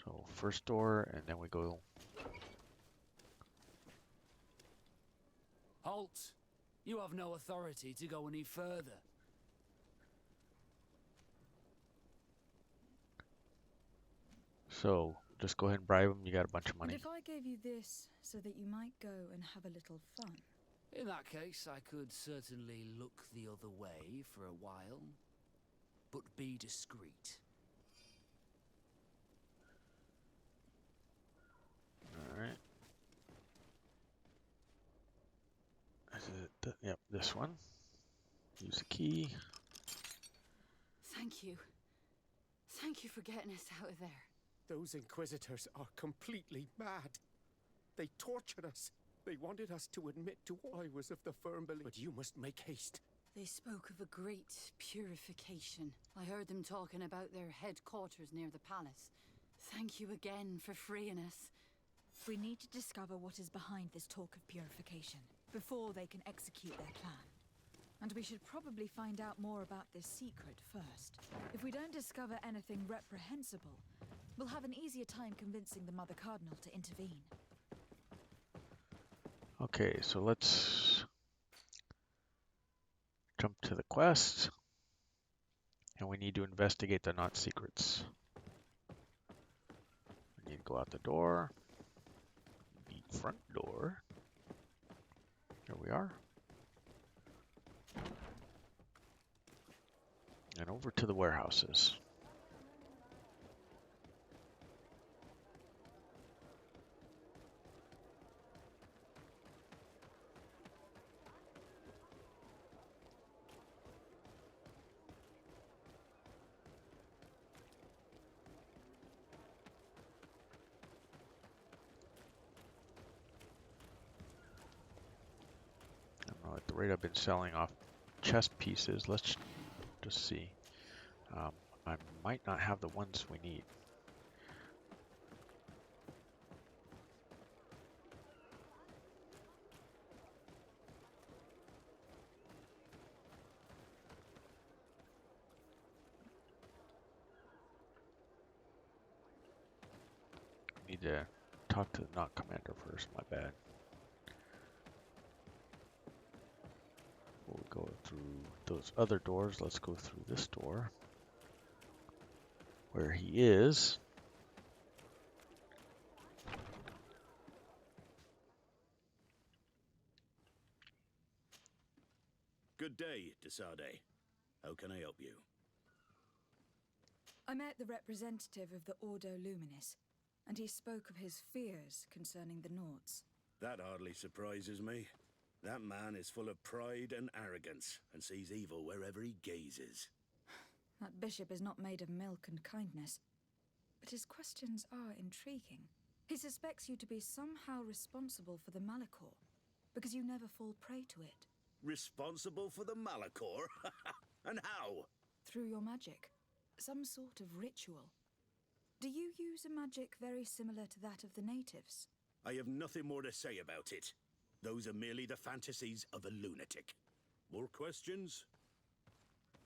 So first door, and then we go.
Halt! You have no authority to go any further.
So just go ahead and bribe them. You got a bunch of money.
And if I gave you this so that you might go and have a little fun?
In that case, I could certainly look the other way for a while, but be discreet.
All right. Yep, this one. Use the key.
Thank you. Thank you for getting us out of there.
Those Inquisitors are completely mad. They tortured us. They wanted us to admit to what I was of the firm belief. But you must make haste.
They spoke of a great purification. I heard them talking about their headquarters near the palace. Thank you again for freeing us.
We need to discover what is behind this talk of purification, before they can execute their plan. And we should probably find out more about this secret first. If we don't discover anything reprehensible, we'll have an easier time convincing the Mother Cardinal to intervene.
Okay, so let's jump to the quest. And we need to investigate the knot secrets. We need to go out the door. The front door. Here we are. And over to the warehouses. At the rate I've been selling off chess pieces, let's just see. I might not have the ones we need. Need to talk to the knot commander first, my bad. We'll go through those other doors. Let's go through this door where he is.
Good day, Desade. How can I help you?
I met the representative of the Ordo Luminis, and he spoke of his fears concerning the Nauts.
That hardly surprises me. That man is full of pride and arrogance, and sees evil wherever he gazes.
That bishop is not made of milk and kindness, but his questions are intriguing. He suspects you to be somehow responsible for the Malachor, because you never fall prey to it.
Responsible for the Malachor? And how?
Through your magic. Some sort of ritual. Do you use a magic very similar to that of the natives?
I have nothing more to say about it. Those are merely the fantasies of a lunatic. More questions?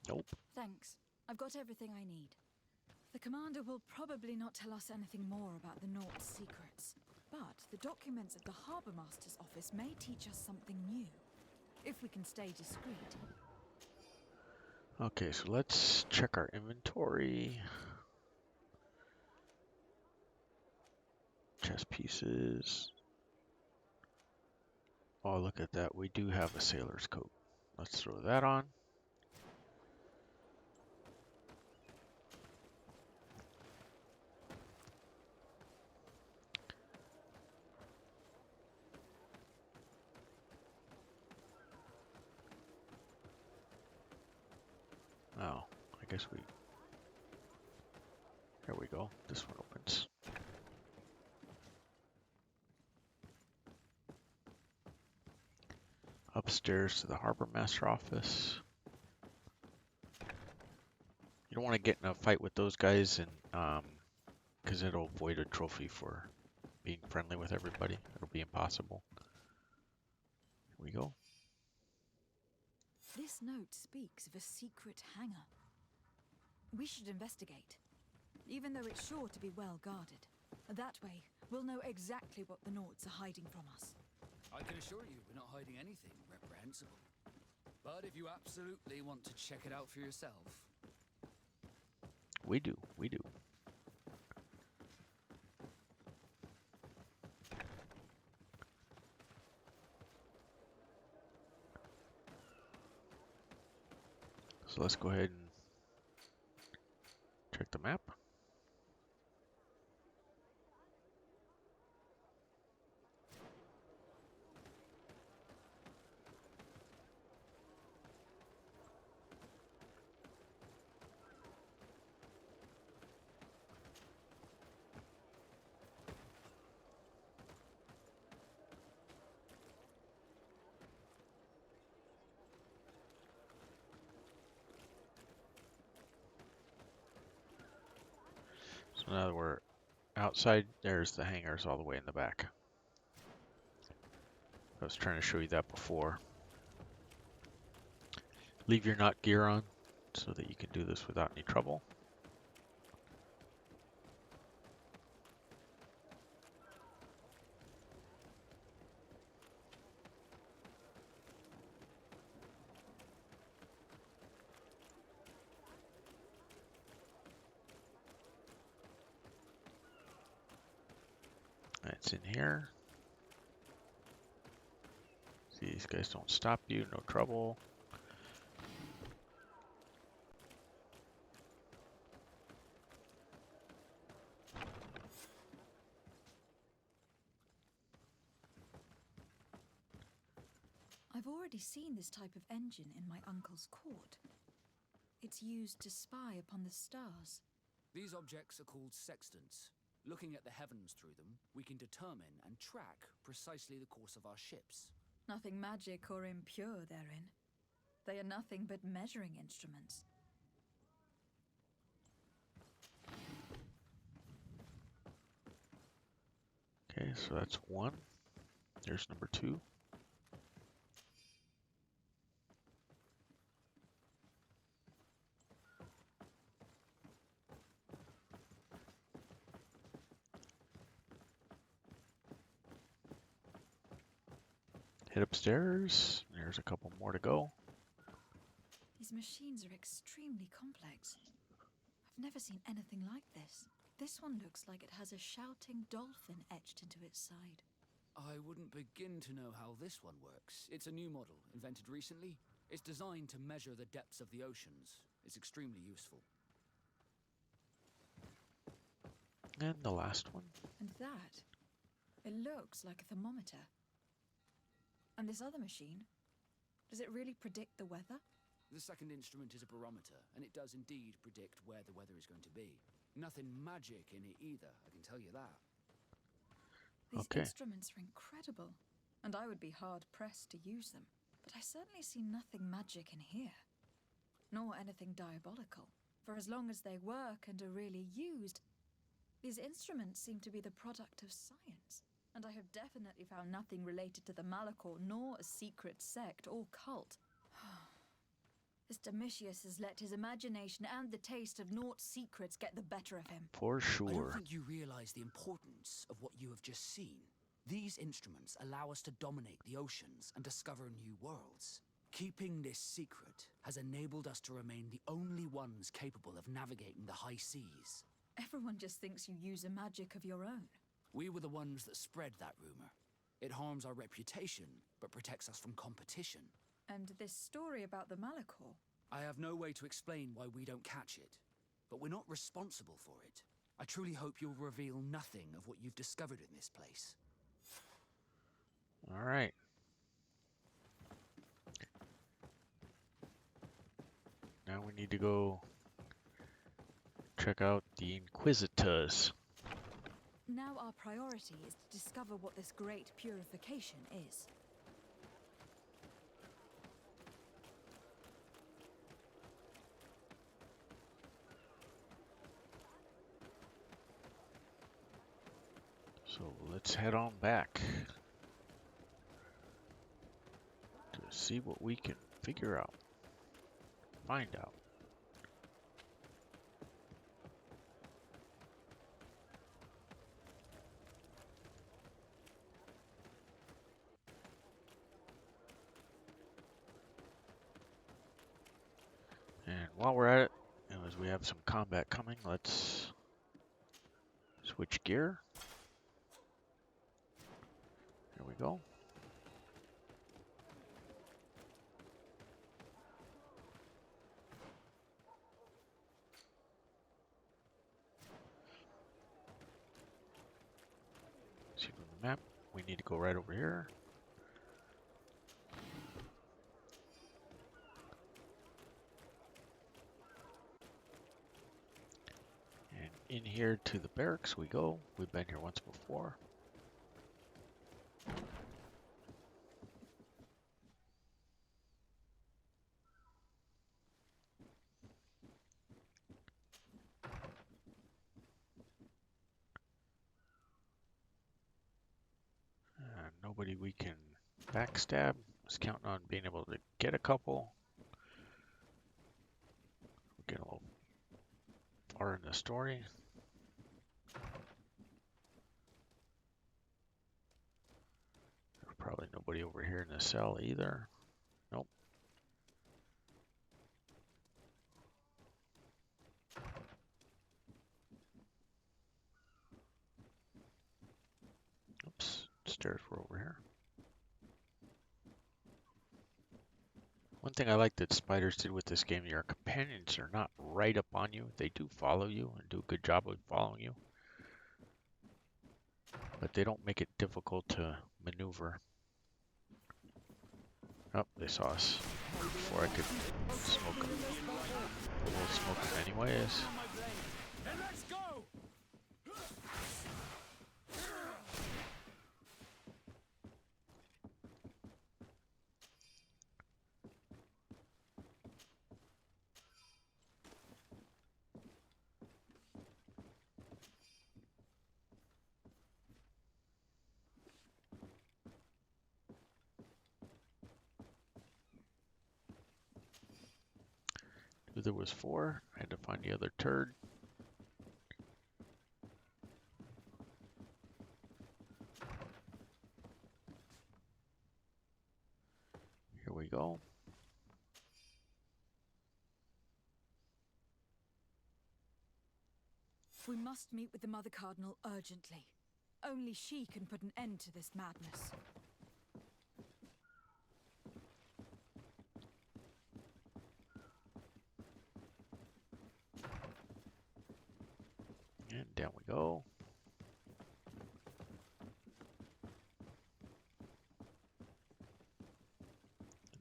Nope.
Thanks. I've got everything I need. The commander will probably not tell us anything more about the Naught's secrets, but the documents at the Harbour Master's office may teach us something new, if we can stay discreet.
Okay, so let's check our inventory. Chess pieces. Oh, look at that. We do have a sailor's coat. Let's throw that on. Oh, I guess we... There we go. This one opens. Upstairs to the Harbor Master office. You don't want to get in a fight with those guys, and because it'll void a trophy for being friendly with everybody. It'll be impossible. Here we go.
This note speaks of a secret hangar. We should investigate, even though it's sure to be well guarded. That way, we'll know exactly what the Naughts are hiding from us.
I can assure you we're not hiding anything reprehensible. But if you absolutely want to check it out for yourself...
We do. We do. So let's go ahead and check the map. So now that we're outside, there's the hangars all the way in the back. I was trying to show you that before. Leave your knot gear on so that you can do this without any trouble. It's in here. See, these guys don't stop you, no trouble.
I've already seen this type of engine in my uncle's court. It's used to spy upon the stars.
These objects are called sextants. Looking at the heavens through them, we can determine and track precisely the course of our ships.
Nothing magic or impure therein. They are nothing but measuring instruments.
Okay, so that's one. There's number two. Head upstairs. There's a couple more to go.
These machines are extremely complex. I've never seen anything like this. This one looks like it has a shouting dolphin etched into its side.
I wouldn't begin to know how this one works. It's a new model, invented recently. It's designed to measure the depths of the oceans. It's extremely useful.
And the last one.
And that, it looks like a thermometer. And this other machine, does it really predict the weather?
The second instrument is a barometer, and it does indeed predict where the weather is going to be. Nothing magic in it either, I can tell you that.
These
Okay.
instruments are incredible, and I would be hard-pressed to use them. But I certainly see nothing magic in here, nor anything diabolical. For as long as they work and are really used, these instruments seem to be the product of science. And I have definitely found nothing related to the Malachor, nor a secret sect or cult. This Domitius has let his imagination and the taste of Naught's secrets get the better of him.
For
I don't
sure.
think you realize the importance of what you have just seen. These instruments allow us to dominate the oceans and discover new worlds. Keeping this secret has enabled us to remain the only ones capable of navigating the high seas.
Everyone just thinks you use a magic of your own.
We were the ones that spread that rumor. It harms our reputation, but protects us from competition.
And this story about the Malachor,
I have no way to explain why we don't catch it, but we're not responsible for it. I truly hope you'll reveal nothing of what you've discovered in this place.
All right. Now we need to go check out the Inquisitors.
now our priority is to discover what this great purification is.
So let's head on back to see what we can figure out, find out. And while we're at it, as we have some combat coming, let's switch gear. Here we go. See from the map, we need to go right over here. And in here to the barracks we go. We've been here once before. Nobody we can backstab. Was counting on being able to get a couple. We're getting a little far in the story. There's probably nobody over here in the cell either. Nope. stairs were over here. One thing I like that spiders did with this game, your companions are not right up on you. They do follow you and do a good job of following you. But they don't make it difficult to maneuver. Oh, they saw us before I could smoke them. We'll smoke them anyways.
Then let's go!
There was 4. I had to find the other turd. Here we go.
We must meet with the Mother Cardinal urgently. Only she can put an end to this madness.
And down we go.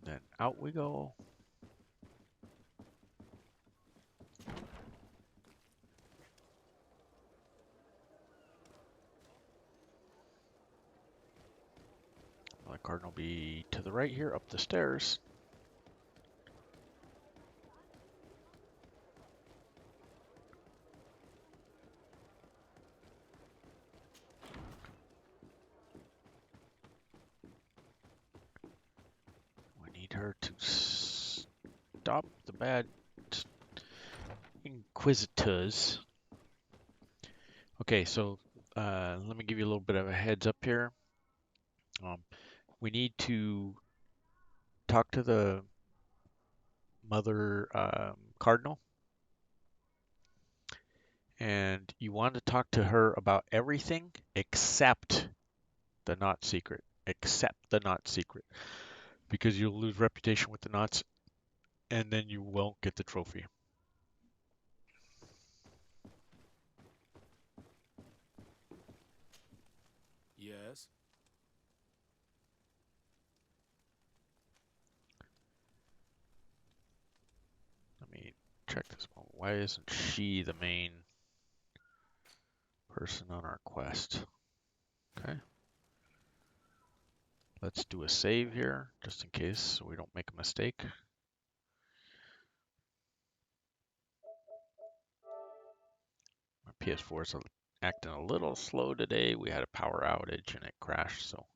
And then out we go. The cardinal will be to the right here, up the stairs. We need her to stop the bad inquisitors. Okay, so let me give you a little bit of a heads up here. We need to talk to the Mother Cardinal, and you want to talk to her about everything except the not secret. Except the not secret, because you'll lose reputation with the knots, and then you won't get the trophy.
Yes?
Let me check this one. Why isn't she the main person on our quest? Okay. Let's do a save here, just in case so we don't make a mistake. My PS4 is acting a little slow today. We had a power outage and it crashed, so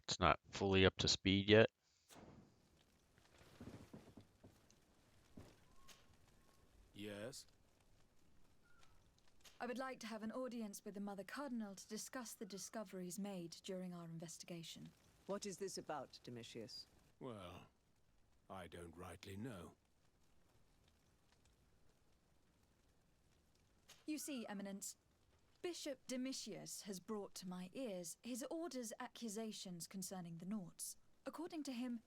it's not fully up to speed yet.
Yes?
I would like to have an audience with the Mother Cardinal to discuss the discoveries made during our investigation.
What is this about, Domitius?
Well, I don't rightly know.
You see, Eminence, Bishop Domitius has brought to my ears his order's accusations concerning the Nauts. According to him,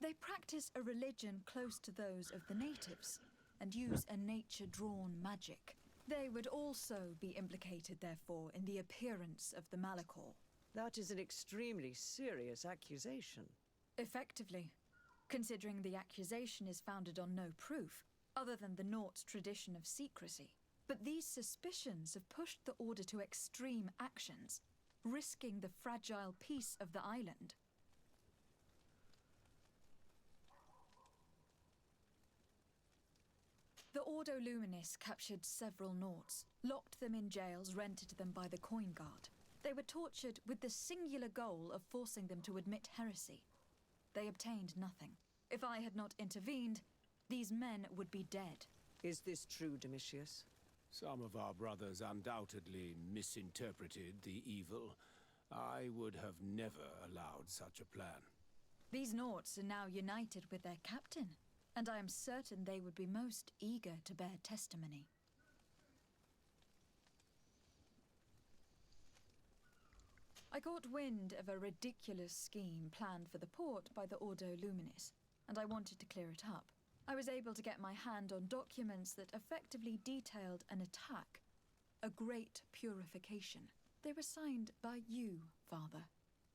they practice a religion close to those of the natives and use a nature-drawn magic. They would also be implicated, therefore, in the appearance of the Malachor.
That is an extremely serious accusation.
Effectively, considering the accusation is founded on no proof, other than the Nauts' tradition of secrecy. But these suspicions have pushed the Order to extreme actions, risking the fragile peace of the island. The Ordo Luminis captured several Nauts, locked them in jails rented to them by the Coin Guard. They were tortured with the singular goal of forcing them to admit heresy. They obtained nothing. If I had not intervened, these men would be dead.
Is this true, Domitius?
Some of our brothers undoubtedly misinterpreted the evil. I would have never allowed such a plan.
These Nauts are now united with their captain, and I am certain they would be most eager to bear testimony. I caught wind of a ridiculous scheme planned for the port by the Ordo Luminis, and I wanted to clear it up. I was able to get my hand on documents that effectively detailed an attack, a great purification. They were signed by you, Father,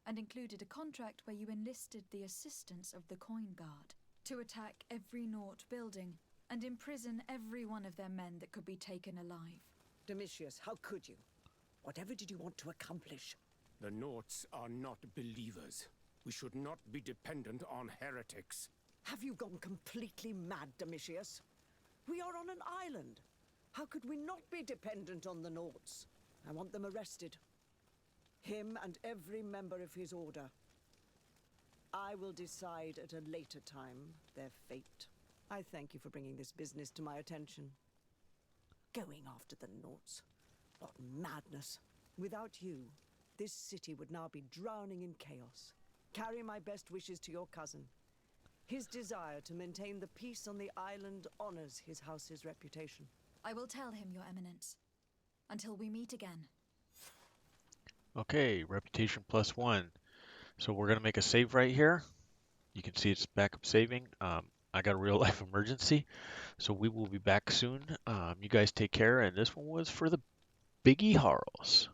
and included a contract where you enlisted the assistance of the Coin Guard to attack every Naut building and imprison every one of their men that could be taken alive.
Domitius, how could you? Whatever did you want to accomplish?
The Nauts are not believers. We should not be dependent on heretics.
Have you gone completely mad, Domitius? We are on an island. How could we not be dependent on the Nauts? I want them arrested. Him and every member of his order. I will decide at a later time their fate. I thank you for bringing this business to my attention. Going after the Nauts. What madness. Without you, this city would now be drowning in chaos. Carry my best wishes to your cousin. His desire to maintain the peace on the island honors his house's reputation.
I will tell him, Your Eminence. Until we meet again.
Okay, reputation +1. So we're gonna make a save right here. You can see it's backup saving. I got a real life emergency, so we will be back soon. You guys take care, and this one was for the Biggie Harls.